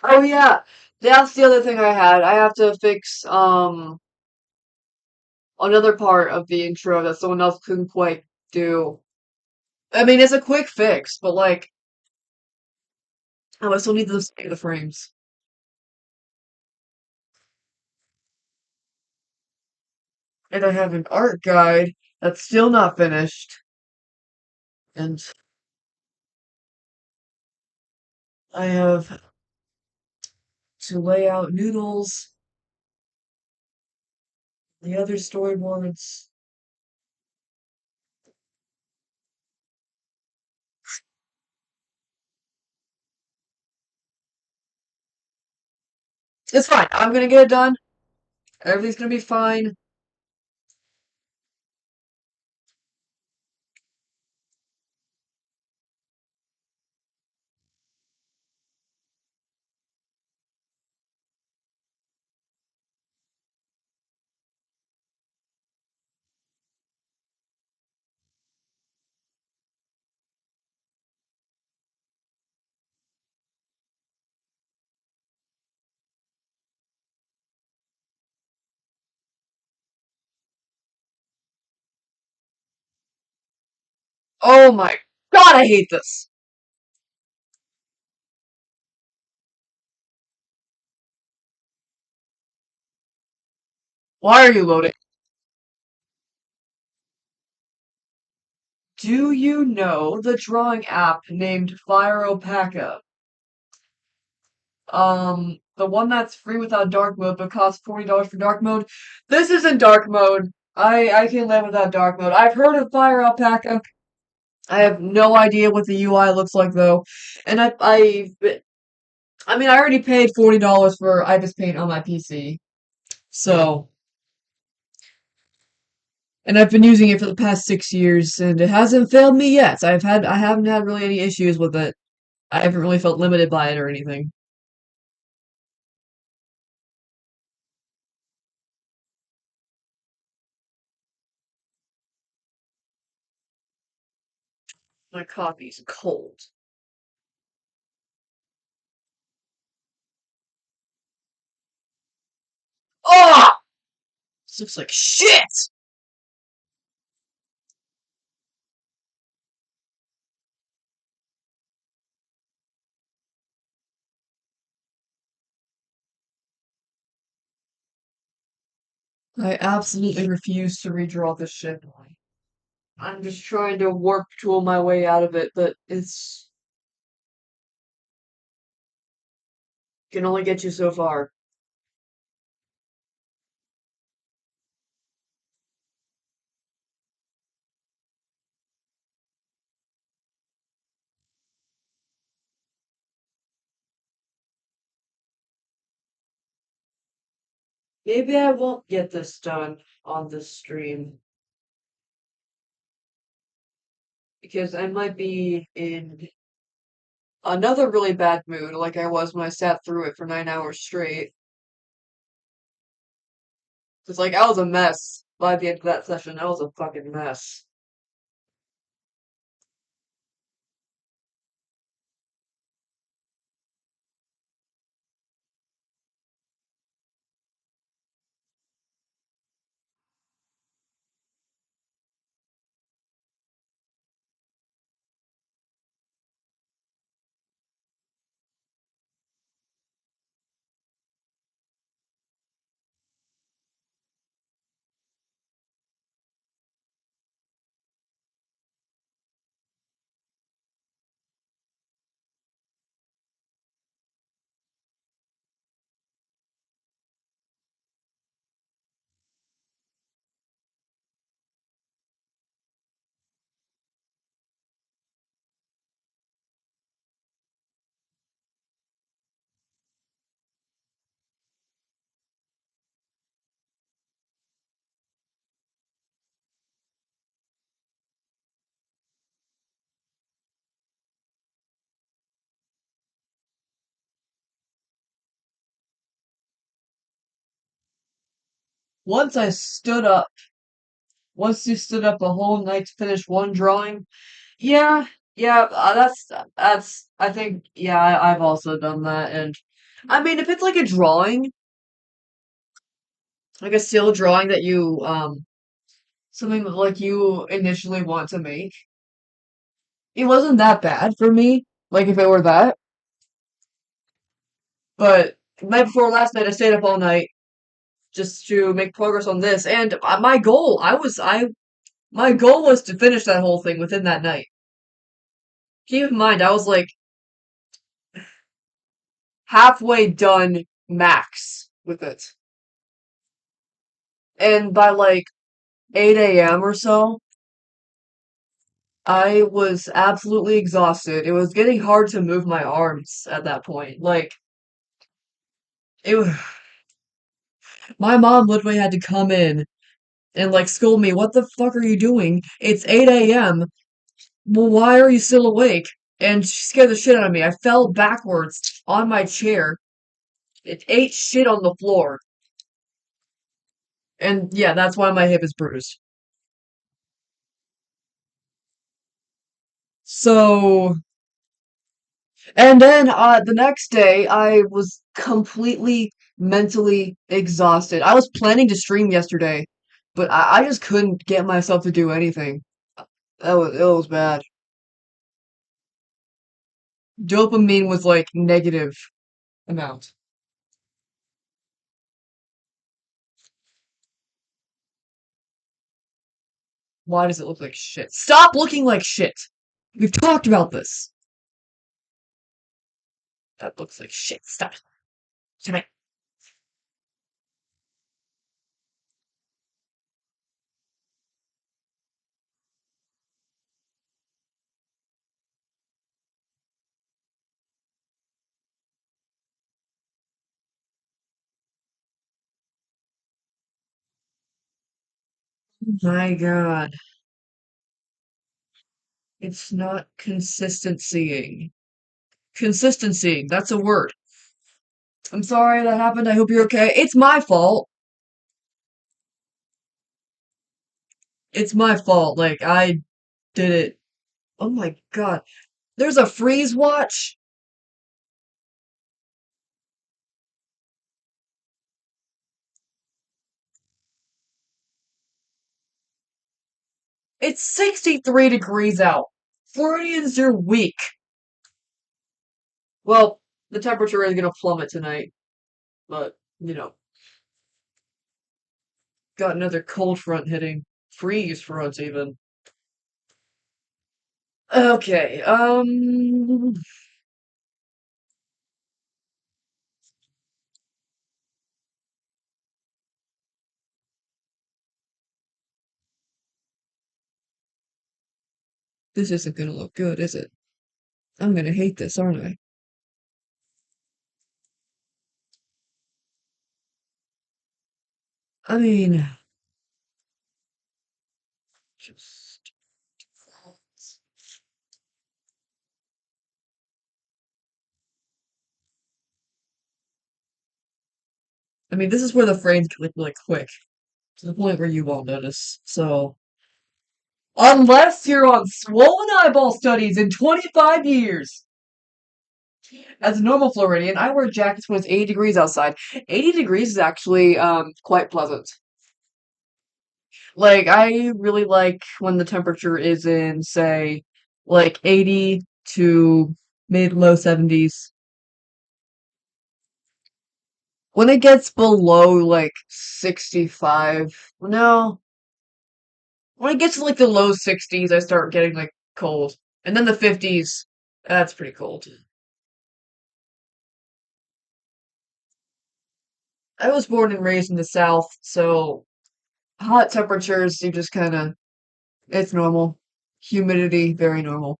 Oh, yeah. That's the other thing I had. I have to fix, another part of the intro that someone else couldn't quite do. I mean, it's a quick fix, but like, oh, I still need the frames. And I have an art guide that's still not finished. And I have to lay out noodles, the other storyboards. It's fine. I'm gonna get it done. Everything's gonna be fine. Oh my god, I hate this. Why are you loading? Do you know the drawing app named Fire Alpaca? The one that's free without dark mode but costs $40 for dark mode. This isn't dark mode. I can live without dark mode. I've heard of Fire Alpaca. I have no idea what the UI looks like though. And I mean I already paid $40 for Ibis Paint on my PC. So and I've been using it for the past 6 years and it hasn't failed me yet. I haven't had really any issues with it. I haven't really felt limited by it or anything. My coffee's cold. Oh! This looks like shit! I absolutely refuse to redraw this shit. I'm just trying to warp tool my way out of it, but it's can only get you so far. Maybe I won't get this done on this stream because I might be in another really bad mood like I was when I sat through it for 9 hours straight. It's like I was a mess by the end of that session. I was a fucking mess. Once I stood up, once you stood up a whole night to finish one drawing, yeah, yeah, I think, yeah, I've also done that. And I mean, if it's like a drawing, like a still drawing that something that, like you initially want to make, it wasn't that bad for me. Like if it were that, but the night before last night, I stayed up all night just to make progress on this. And my goal was to finish that whole thing within that night. Keep in mind, I was like halfway done max with it. And by like 8 a.m. or so, I was absolutely exhausted. It was getting hard to move my arms at that point. Like, it was, my mom literally had to come in and like scold me. What the fuck are you doing? It's 8 a.m. Well, why are you still awake? And she scared the shit out of me. I fell backwards on my chair. It ate shit on the floor. And yeah, that's why my hip is bruised. So, and then the next day, I was completely mentally exhausted. I was planning to stream yesterday, but I just couldn't get myself to do anything. It was bad. Dopamine was like negative amount. Why does it look like shit? Stop looking like shit. We've talked about this. That looks like shit. Stop. Stop it. My God. It's not consistencying. Consistency. That's a word. I'm sorry that happened. I hope you're okay. It's my fault. It's my fault. Like, I did it. Oh my God. There's a freeze watch. It's 63 degrees out. Floridians are weak. Well, the temperature is gonna plummet tonight, but, got another cold front hitting. Freeze front, even. Okay, this isn't gonna look good, is it? I'm gonna hate this, aren't I? I mean, just. I mean, this is where the frames get like quick, to the point where you won't notice. So, unless you're on swollen eyeball studies in 25 years. As a normal Floridian, I wear jackets when it's 80 degrees outside. 80 degrees is actually quite pleasant. Like, I really like when the temperature is in, say, like 80 to mid low 70s. When it gets below like 65, no, when it gets to like the low 60s, I start getting like cold. And then the 50s, that's pretty cold. I was born and raised in the South, so hot temperatures, you just kind of, it's normal. Humidity, very normal.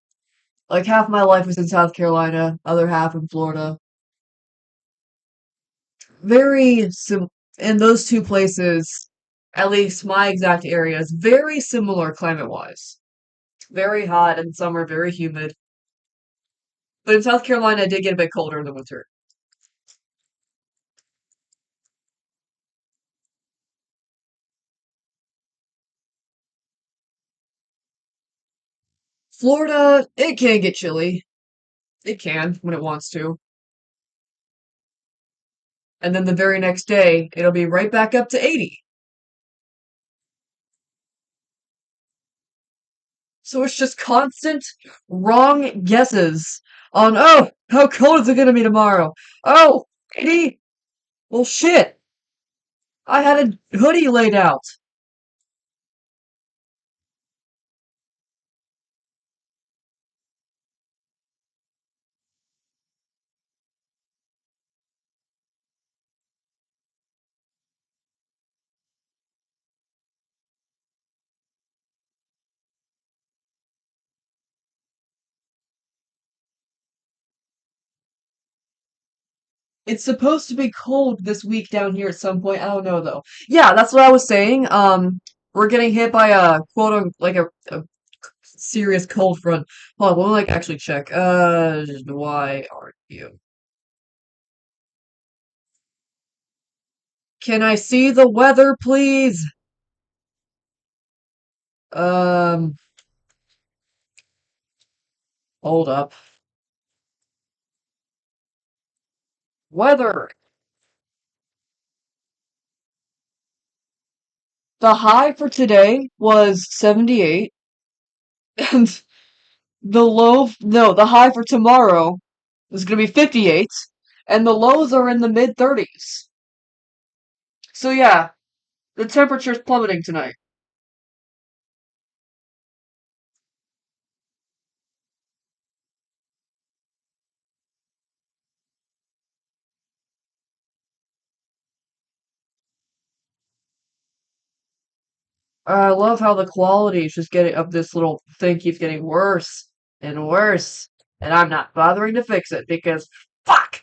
Like half my life was in South Carolina, other half in Florida. Very sim in those two places, at least my exact areas, very similar climate-wise. Very hot in summer, very humid. But in South Carolina, it did get a bit colder in the winter. Florida, it can get chilly. It can when it wants to. And then the very next day, it'll be right back up to 80. So it's just constant wrong guesses on, oh, how cold is it going to be tomorrow? Oh, 80? Well, shit. I had a hoodie laid out. It's supposed to be cold this week down here at some point. I don't know though. Yeah, that's what I was saying. We're getting hit by a like a serious cold front. Hold on, let me like actually check. Why aren't you? Can I see the weather, please? Um, hold up. Weather. The high for today was 78. And the high for tomorrow is gonna be 58, and the lows are in the mid 30s. So yeah, the temperature's plummeting tonight. I love how the quality is just getting of this little thing keeps getting worse and worse, and I'm not bothering to fix it because fuck.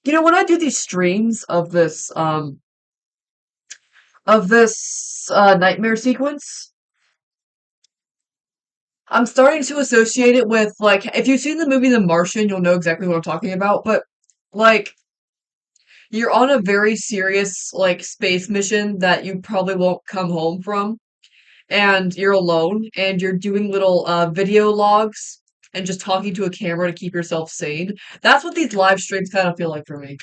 You know, when I do these streams of this nightmare sequence, I'm starting to associate it with like if you've seen the movie The Martian, you'll know exactly what I'm talking about, but like you're on a very serious like space mission that you probably won't come home from, and you're alone and you're doing little video logs and just talking to a camera to keep yourself sane. That's what these live streams kind of feel like for me.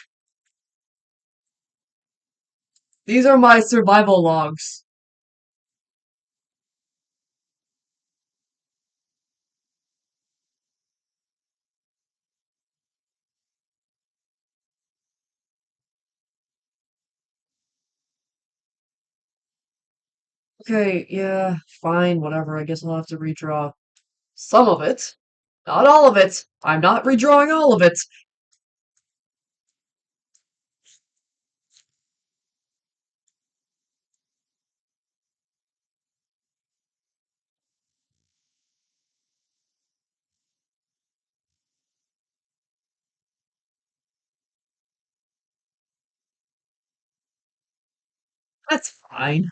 These are my survival logs. Okay, yeah, fine, whatever. I guess I'll have to redraw some of it. Not all of it. I'm not redrawing all of it. That's fine.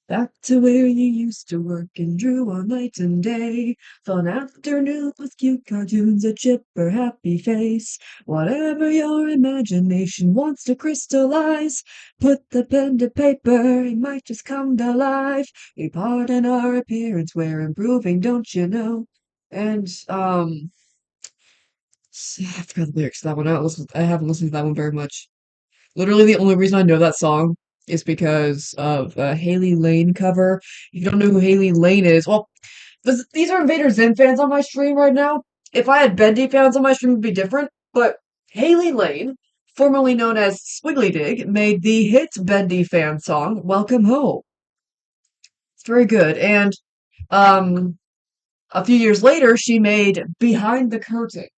Back to where you used to work and drew all night and day. Fun afternoon with cute cartoons, a chipper happy face. Whatever your imagination wants to crystallize, put the pen to paper, it might just come to life. We pardon our appearance, we're improving, don't you know? And I forgot the lyrics to that one. I haven't listened to that one very much. Literally, the only reason I know that song is because of a Haley Lane cover. If you don't know who Haley Lane is, well, these are Invader ZIM fans on my stream right now. If I had Bendy fans on my stream, it would be different. But Haley Lane, formerly known as Squiggly Dig, made the hit Bendy fan song "Welcome Home." It's very good. And um, a few years later, she made "Behind the Curtain."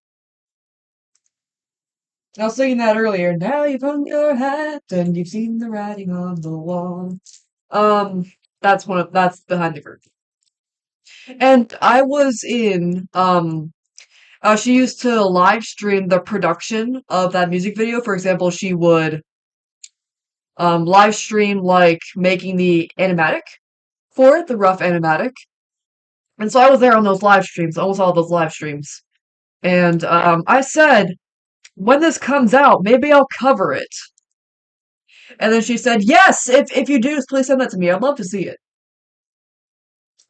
I was singing that earlier. Now you've hung your hat and you've seen the writing on the wall. Um, that's behind the curtain. And I was in she used to live stream the production of that music video. For example, she would live stream like making the animatic for it, the rough animatic. And so I was there on those live streams, almost all those live streams. And I said, when this comes out, maybe I'll cover it. And then she said, yes, if you do, please send that to me. I'd love to see it.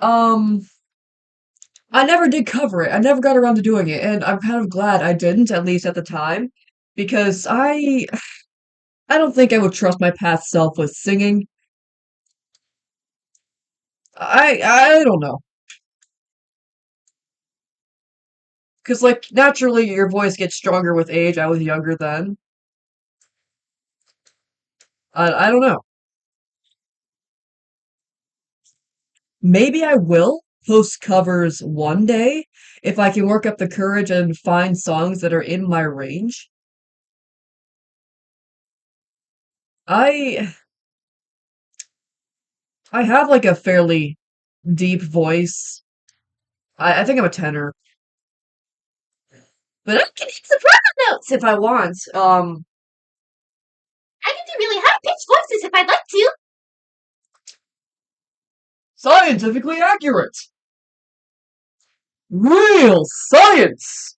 Um, I never did cover it. I never got around to doing it, and I'm kind of glad I didn't, at least at the time, because I don't think I would trust my past self with singing. I don't know, because like naturally your voice gets stronger with age. I was younger then. I don't know. Maybe I will post covers one day if I can work up the courage and find songs that are in my range. I I have like a fairly deep voice. I think I'm a tenor, but I can hit soprano notes if I want. I can do really high pitched voices if I'd like to. Scientifically accurate. Real science.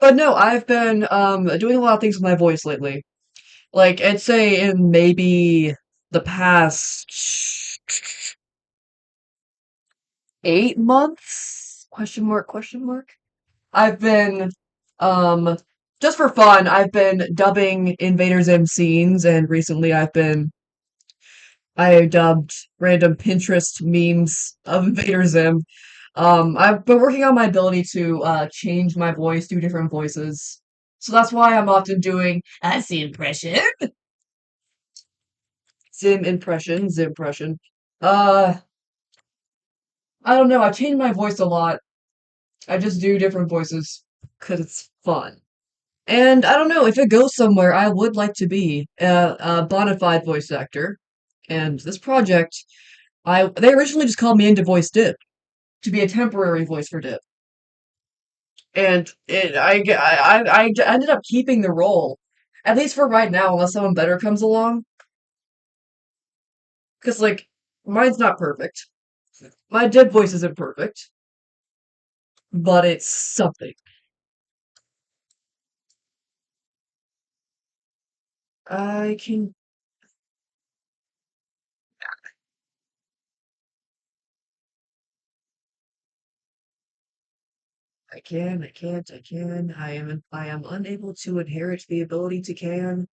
But no, I've been doing a lot of things with my voice lately. Like I'd say in maybe the past 8 months? Question mark, question mark. I've been um just for fun, I've been dubbing Invader ZIM scenes, and recently I dubbed random Pinterest memes of Invader Zim. I've been working on my ability to change my voice, do different voices. So that's why I'm often doing see impression. Zim impression. Uh, I don't know. I change my voice a lot. I just do different voices because it's fun. And I don't know if it goes somewhere. I would like to be a bona fide voice actor. And this project, I they originally just called me in to voice Dip, to be a temporary voice for Dip. And I ended up keeping the role, at least for right now, unless someone better comes along. Because, like, mine's not perfect. My Dip voice isn't perfect, but it's something. I can, I can, I can't, I can. I am unable to inherit the ability to can.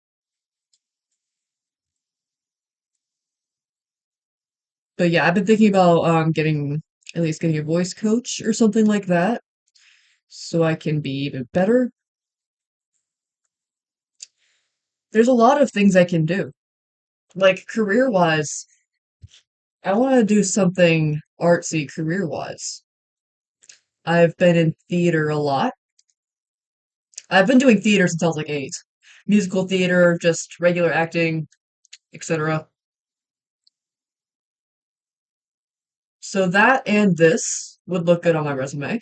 But yeah, I've been thinking about getting at least getting a voice coach or something like that, so I can be even better. There's a lot of things I can do. Like career wise, I want to do something artsy career wise. I've been in theater a lot. I've been doing theater since I was like 8. Musical theater, just regular acting, etc. So that and this would look good on my resume.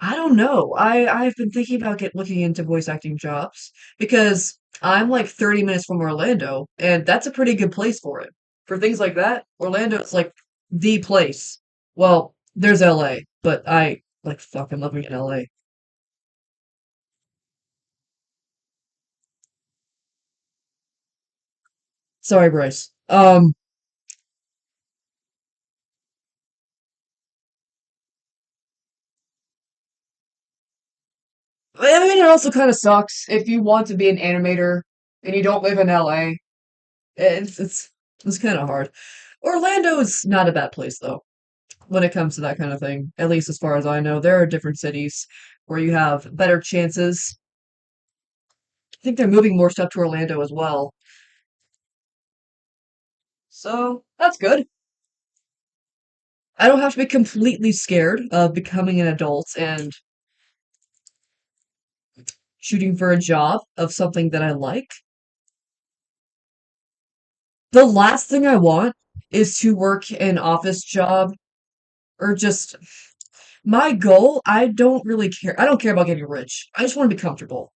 I don't know. I've been thinking about looking into voice acting jobs because I'm like 30 minutes from Orlando, and that's a pretty good place for it. For things like that, Orlando is like the place. Well, there's LA, but I like fucking living in LA. Sorry, Bryce. I mean, it also kind of sucks if you want to be an animator and you don't live in LA. It's kind of hard. Orlando's not a bad place though, when it comes to that kind of thing. At least as far as I know, there are different cities where you have better chances. I think they're moving more stuff to Orlando as well. So that's good. I don't have to be completely scared of becoming an adult and shooting for a job of something that I like. The last thing I want is to work an office job or just my goal. I don't really care. I don't care about getting rich. I just want to be comfortable.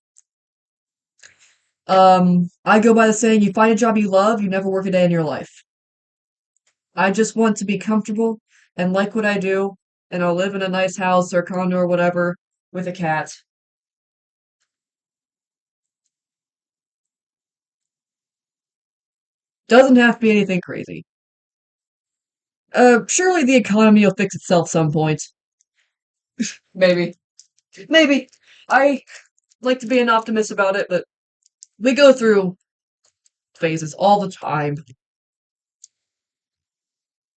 I go by the saying, you find a job you love, you never work a day in your life. I just want to be comfortable and like what I do, and I'll live in a nice house or condo or whatever with a cat. Doesn't have to be anything crazy. Surely the economy will fix itself some point. Maybe. Maybe. I like to be an optimist about it, but we go through phases all the time.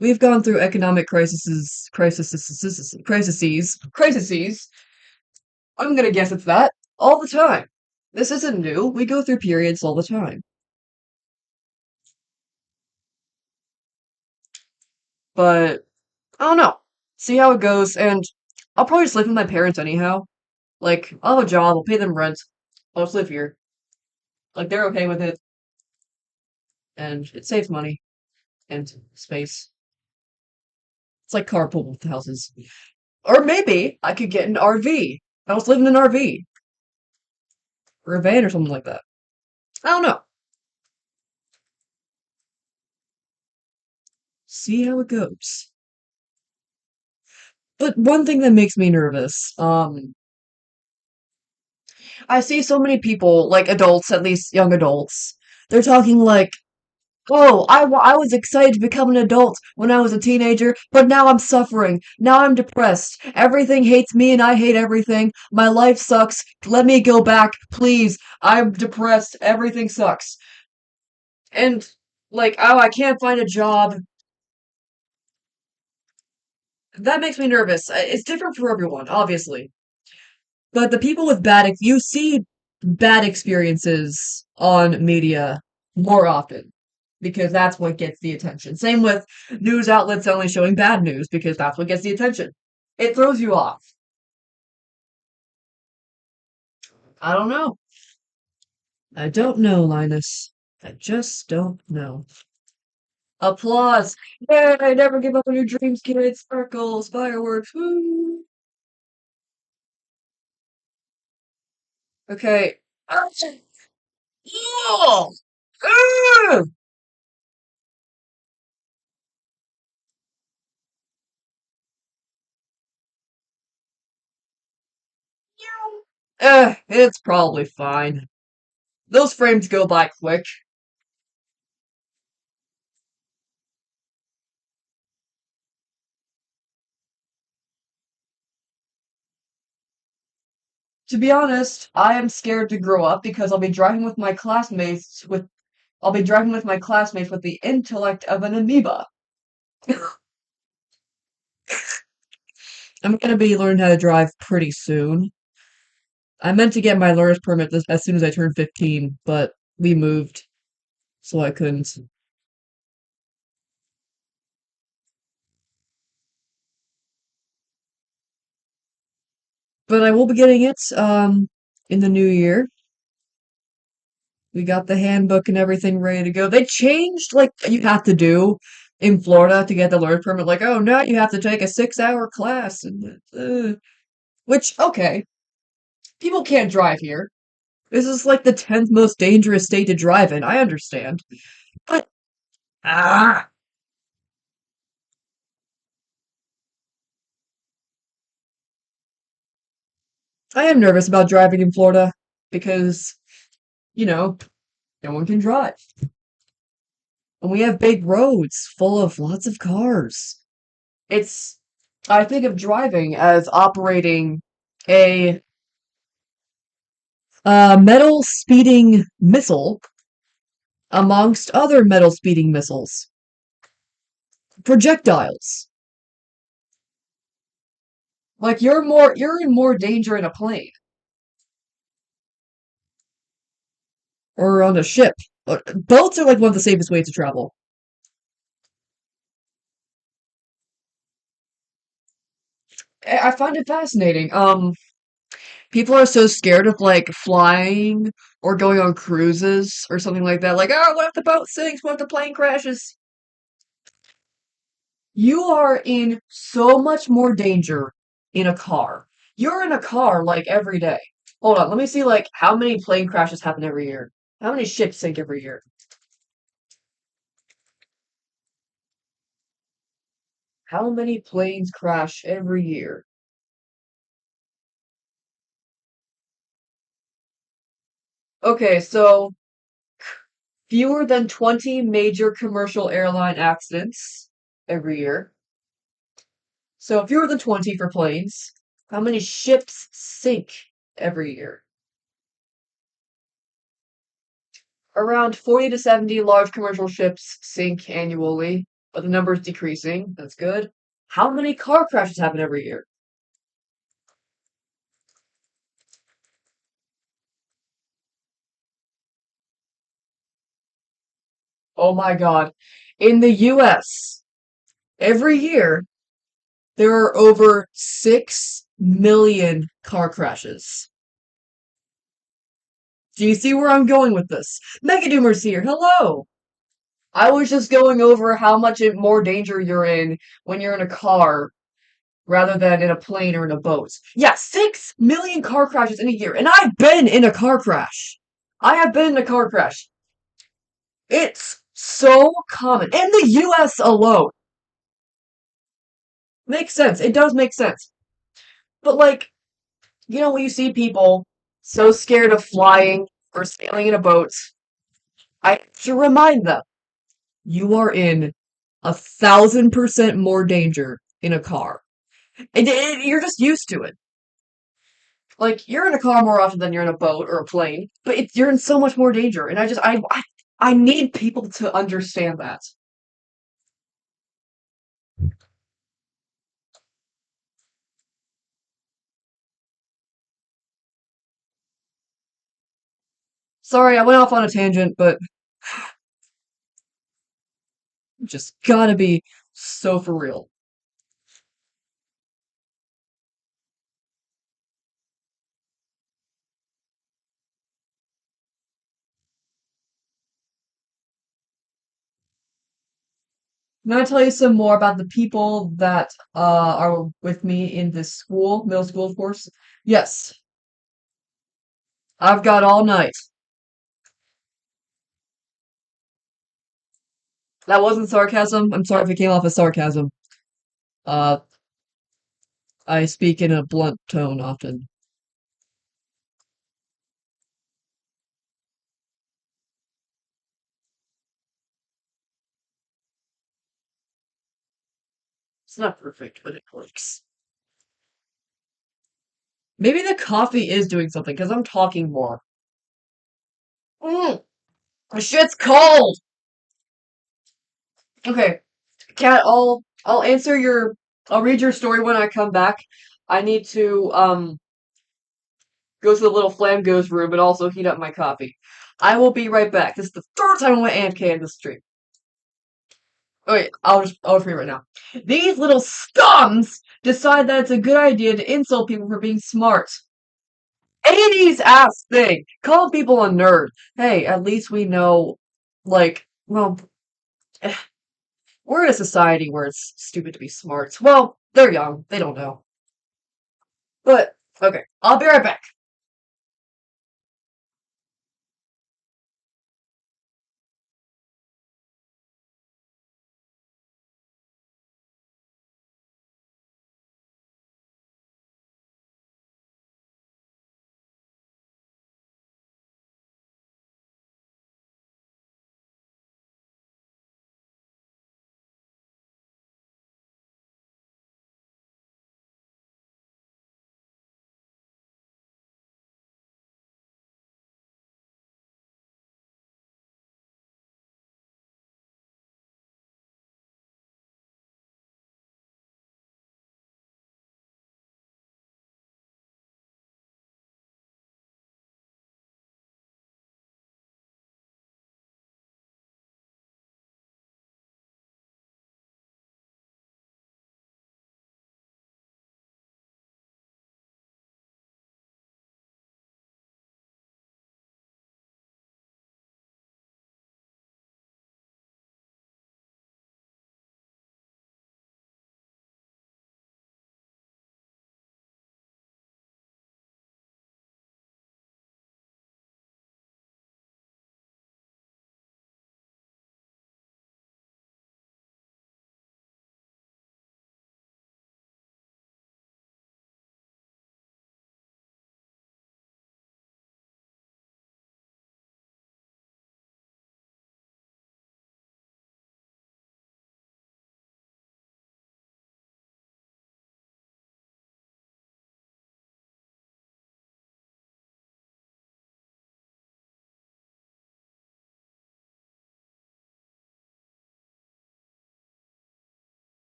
We've gone through economic crises. I'm gonna guess it's that all the time. This isn't new. We go through periods all the time. But I don't know. See how it goes, and I'll probably just live with my parents anyhow. Like, I'll have a job, I'll pay them rent, I'll just live here. Like, they're okay with it, and it saves money and space. It's like carpool with houses. Or maybe I could get an RV. I was living in an RV or a van or something like that. I don't know. See how it goes. But one thing that makes me nervous, I see so many people, like adults, at least young adults. They're talking like, "Oh, I was excited to become an adult when I was a teenager, but now I'm suffering. Now I'm depressed. Everything hates me and I hate everything. My life sucks. Let me go back, please. I'm depressed. Everything sucks." And like, "Oh, I can't find a job." That makes me nervous. It's different for everyone, obviously. But the people with you see bad experiences on media more often because that's what gets the attention. Same with news outlets only showing bad news because that's what gets the attention. It throws you off. I don't know. I don't know, Linus. I just don't know. Applause. Yay, never give up on your dreams, kids. Sparkles, fireworks. Woo. Okay. Oh! Ugh! It's probably fine. Those frames go by quick. To be honest, I am scared to grow up because I'll be driving with my classmates with the intellect of an amoeba. I'm gonna be learning how to drive pretty soon. I meant to get my learner's permit as soon as I turned 15, but we moved, so I couldn't. But I will be getting it in the new year. We got the handbook and everything ready to go. They changed like you have to do in Florida to get the learner permit. Like, oh, now you have to take a 6-hour class, and which okay, people can't drive here. This is like the 10th most dangerous state to drive in. I understand, but ah, I am nervous about driving in Florida because you know no one can drive, and we have big roads full of lots of cars. It's I think of driving as operating a metal speeding missile amongst other metal speeding missiles. Projectiles. Like you're in more danger in a plane or on a ship. Boats are like one of the safest ways to travel. I find it fascinating. People are so scared of like flying or going on cruises or something like that. Like, oh, what if the boat sinks? What if the plane crashes? You are in so much more danger in a car. You're in a car like every day. Hold on, let me see like how many plane crashes happen every year. How many ships sink every year? How many planes crash every year? Okay, so fewer than 20 major commercial airline accidents every year. So fewer than 20 for planes. How many ships sink every year? Around 40 to 70 large commercial ships sink annually, but the number is decreasing. That's good. How many car crashes happen every year? Oh my God. In the US, every year, there are over 6 million car crashes. Do you see where I'm going with this? Megadoomer's here. Hello. I was just going over how much more danger you're in when you're in a car rather than in a plane or in a boat. Yeah, 6 million car crashes in a year. And I've been in a car crash. I have been in a car crash. It's so common. In the US alone. Makes sense. It does make sense. But like, when you see people so scared of flying or sailing in a boat, I should remind them you are in 1,000% more danger in a car. You're just used to it. Like you're in a car more often than you're in a boat or a plane, but you're in so much more danger. And I need people to understand that. Sorry, I went off on a tangent, but just gotta be so for real. Can I tell you some more about the people that are with me in this school, middle school, of course? Yes, I've got all night. That wasn't sarcasm. I'm sorry if it came off as sarcasm. Uh, I speak in a blunt tone often. It's not perfect, but it works. Maybe the coffee is doing something because I'm talking more. Mm, the shit's cold. Okay, Kat, I'll answer your I'll read your story when I come back. I need to go to the little flam goes room and also heat up my coffee. I will be right back. This is the third time I went AFK in the stream. Oh wait, I'll read right now. These little scums decide that it's a good idea to insult people for being smart. 80s ass thing. Call people a nerd. Hey, at least we know, like, well, we're in a society where it's stupid to be smart. Well, they're young. They don't know. But, okay, I'll be right back.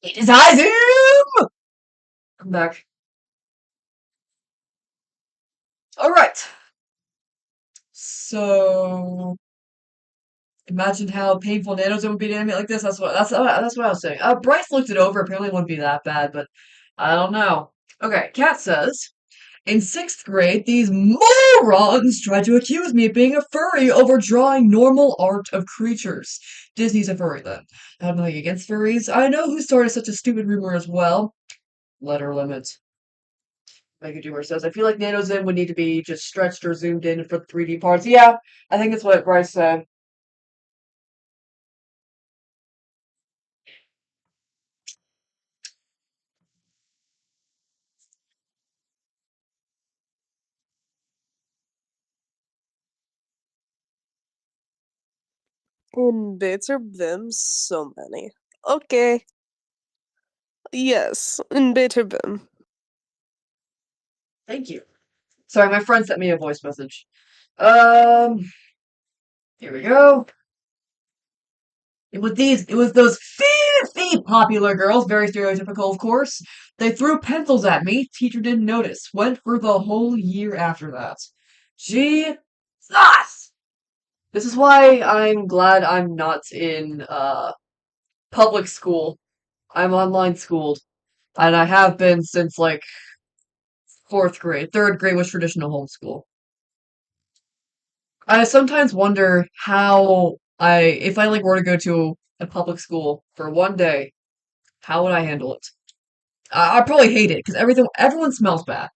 It is I, ZIM! I'm back. Alright. So, imagine how painful nanos it would be to animate like this. That's what I was saying. Bryce looked it over. Apparently, it wouldn't be that bad, but I don't know. Okay, Kat says, in sixth grade, these morons tried to accuse me of being a furry over drawing normal art of creatures. Disney's a furry then. I have nothing against furries. I know who started such a stupid rumor as well. Letter limit. Megadoer says, I feel like NanoZim would need to be just stretched or zoomed in for the 3D parts. Yeah, I think that's what Bryce said. Invader Bim, so many. Okay. Yes, Invader Bim. Thank you. Sorry, my friend sent me a voice message. Um, here we go. It was those filthy popular girls, very stereotypical, of course. They threw pencils at me. Teacher didn't notice. Went for the whole year after that. Jesus! This is why I'm glad I'm not in public school. I'm online schooled, and I have been since like fourth grade. Third grade was traditional homeschool. I sometimes wonder how if I like were to go to a public school for one day, how would I handle it? I'd probably hate it because everyone smells bad.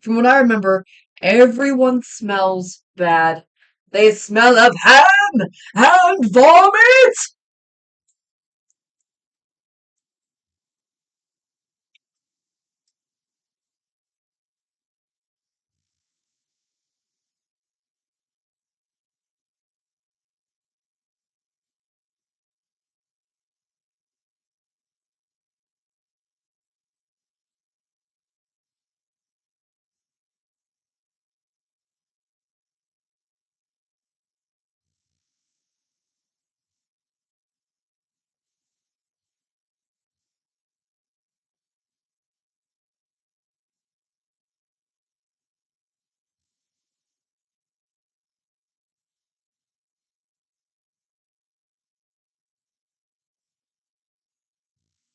From what I remember, everyone smells bad. They smell of ham and vomit.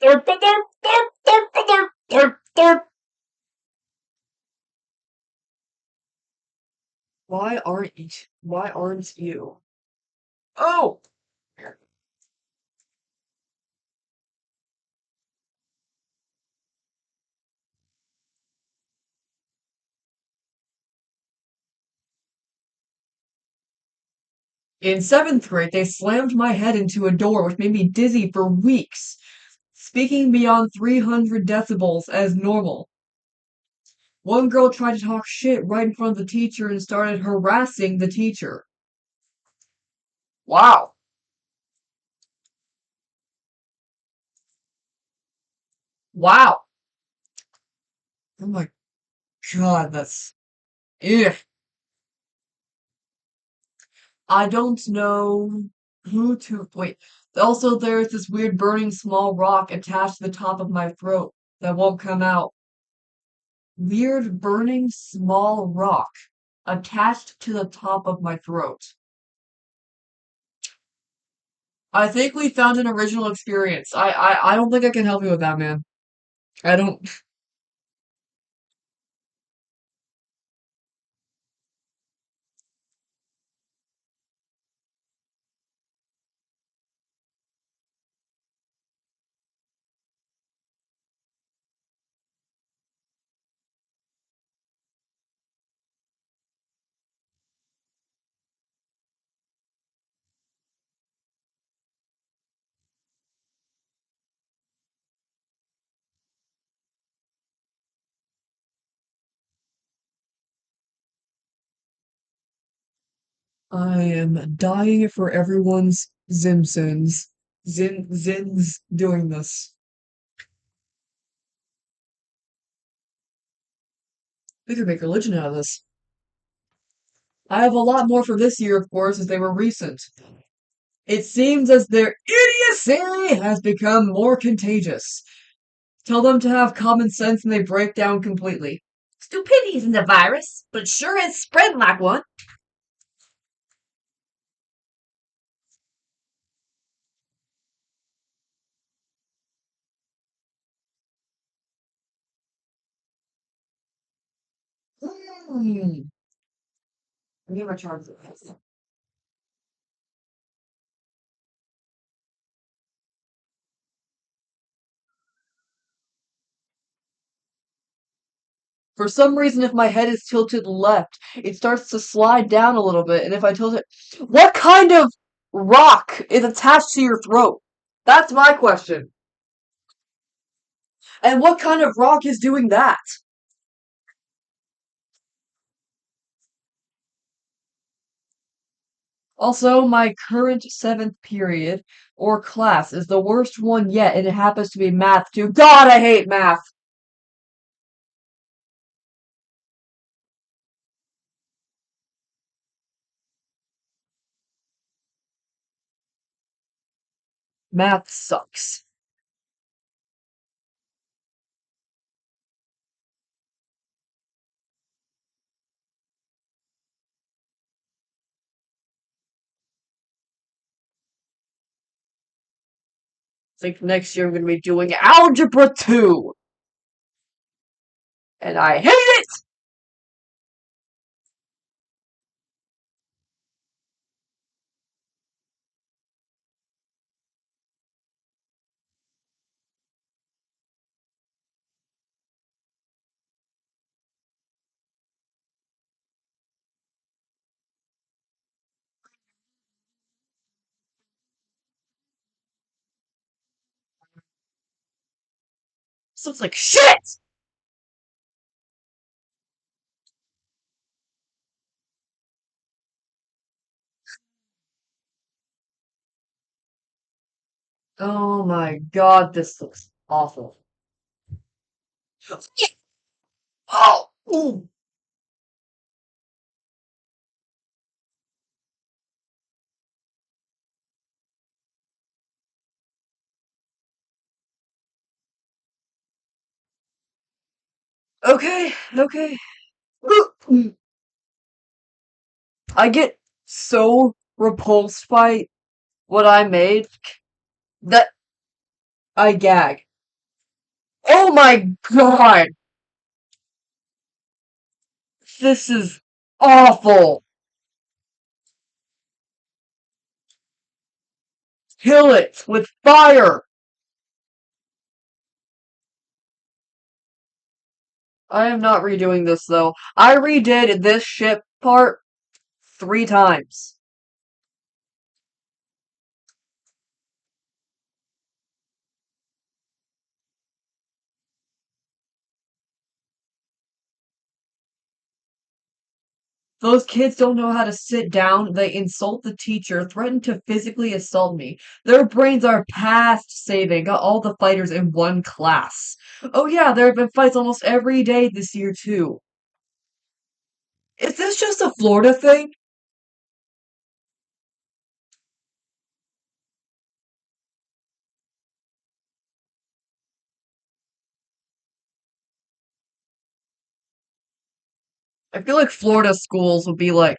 Derp, derp, derp, derp, derp, derp, derp. Why aren't you? Oh, in seventh grade, they slammed my head into a door, which made me dizzy for weeks. Speaking beyond 300 decibels as normal. One girl tried to talk shit right in front of the teacher and started harassing the teacher. Wow. Wow. Oh my god, that's. Ugh. I don't know who to. Wait. Also, there's this weird burning small rock attached to the top of my throat that won't come out. Weird burning small rock attached to the top of my throat. I think we found an original experience. I don't think I can help you with that, man. I don't. I am dying for everyone's Zimsons. Zins doing this. We could make religion out of this. I have a lot more for this year, of course, as they were recent. It seems as their idiocy has become more contagious. Tell them to have common sense and they break down completely. Stupidity isn't a virus, but it sure is spreading like one. Hmm. I need my charger. For some reason, if my head is tilted left, it starts to slide down a little bit, and if I tilt it, what kind of rock is attached to your throat? That's my question. And what kind of rock is doing that? Also, my current seventh period or class is the worst one yet, and it happens to be math too. God, I hate math! Math sucks. I think next year I'm going to be doing Algebra 2, and I hate it! This looks like shit! Oh my god, this looks awful. Oh! Ooh. Okay, okay. I get so repulsed by what I made that I gag. Oh my god! This is awful! Kill it with fire! I am not redoing this though. I redid this ship part 3 times. Those kids don't know how to sit down. They insult the teacher, threaten to physically assault me. Their brains are past saving. Got all the fighters in one class. Oh yeah, there have been fights almost every day this year too. Is this just a Florida thing? I feel like Florida schools would be like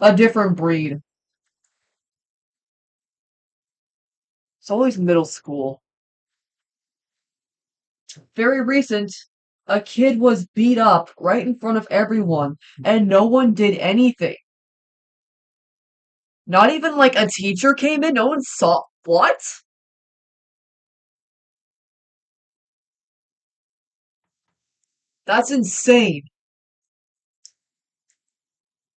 a different breed. It's always middle school. Very recent, a kid was beat up right in front of everyone, and no one did anything. Not even like a teacher came in, no one saw. What? That's insane.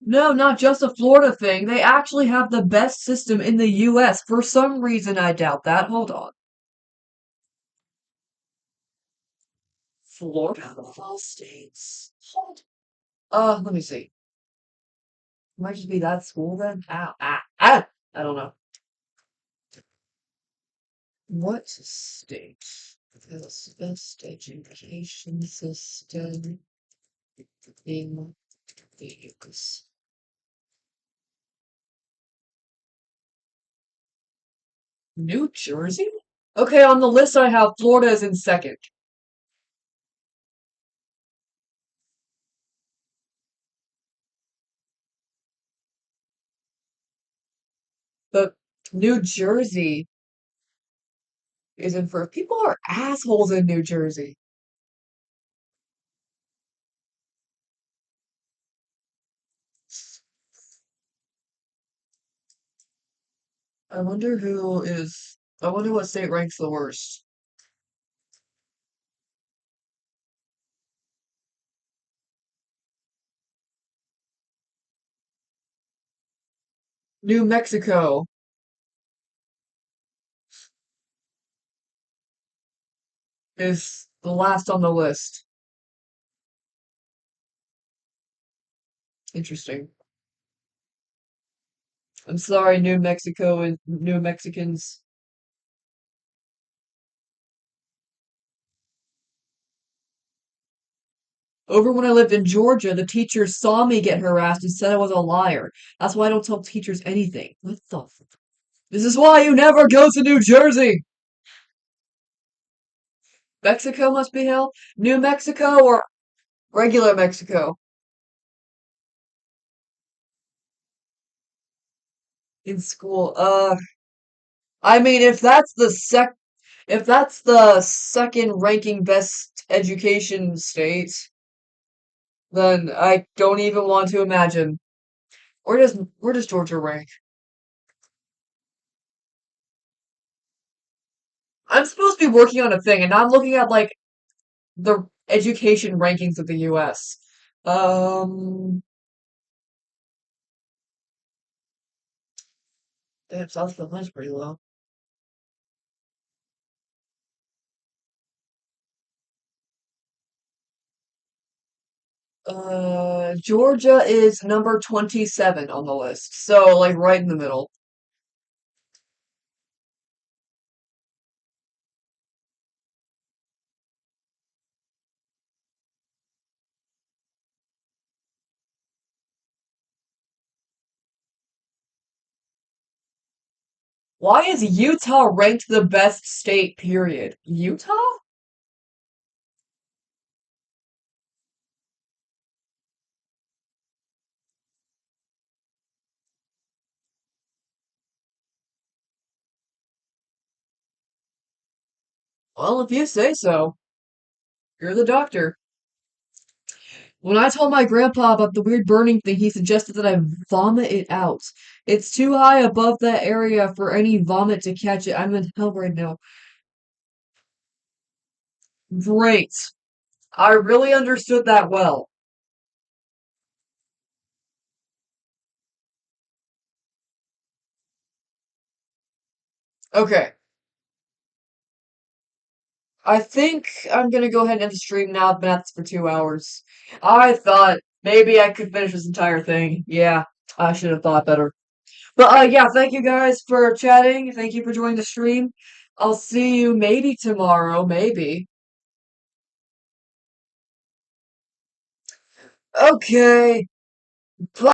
No, not just a Florida thing. They actually have the best system in the US. For some reason, I doubt that. Hold on. Florida of all states. Hold. Let me see. Might just be that school then. Ow, ah, ah. I don't know. What state has the best education system in the US? New Jersey? Okay, on the list I have Florida is in second. But New Jersey isn't first. People are assholes in New Jersey. I wonder who is. I wonder what state ranks the worst. New Mexico is the last on the list. Interesting. I'm sorry, New Mexico and New Mexicans. Over when I lived in Georgia, the teacher saw me get harassed and said I was a liar. That's why I don't tell teachers anything. What the? This is why you never go to New Jersey. Mexico must be hell. New Mexico or regular Mexico in school. I mean, if that's the second ranking best education state, then I don't even want to imagine. Where does Georgia rank? I'm supposed to be working on a thing, and I'm looking at like the education rankings of the U.S. Um, damn, South Carolina's pretty low. Georgia is number 27 on the list, so like right in the middle. Why is Utah ranked the best state, period? Utah? Well, if you say so. You're the doctor. When I told my grandpa about the weird burning thing, he suggested that I vomit it out. It's too high above that area for any vomit to catch it. I'm in hell right now. Great. I really understood that well. Okay. I think I'm gonna go ahead and end the stream now. I've been at this for 2 hours. I thought maybe I could finish this entire thing. Yeah, I should have thought better. But yeah, thank you guys for chatting. Thank you for joining the stream. I'll see you maybe tomorrow, maybe. Okay.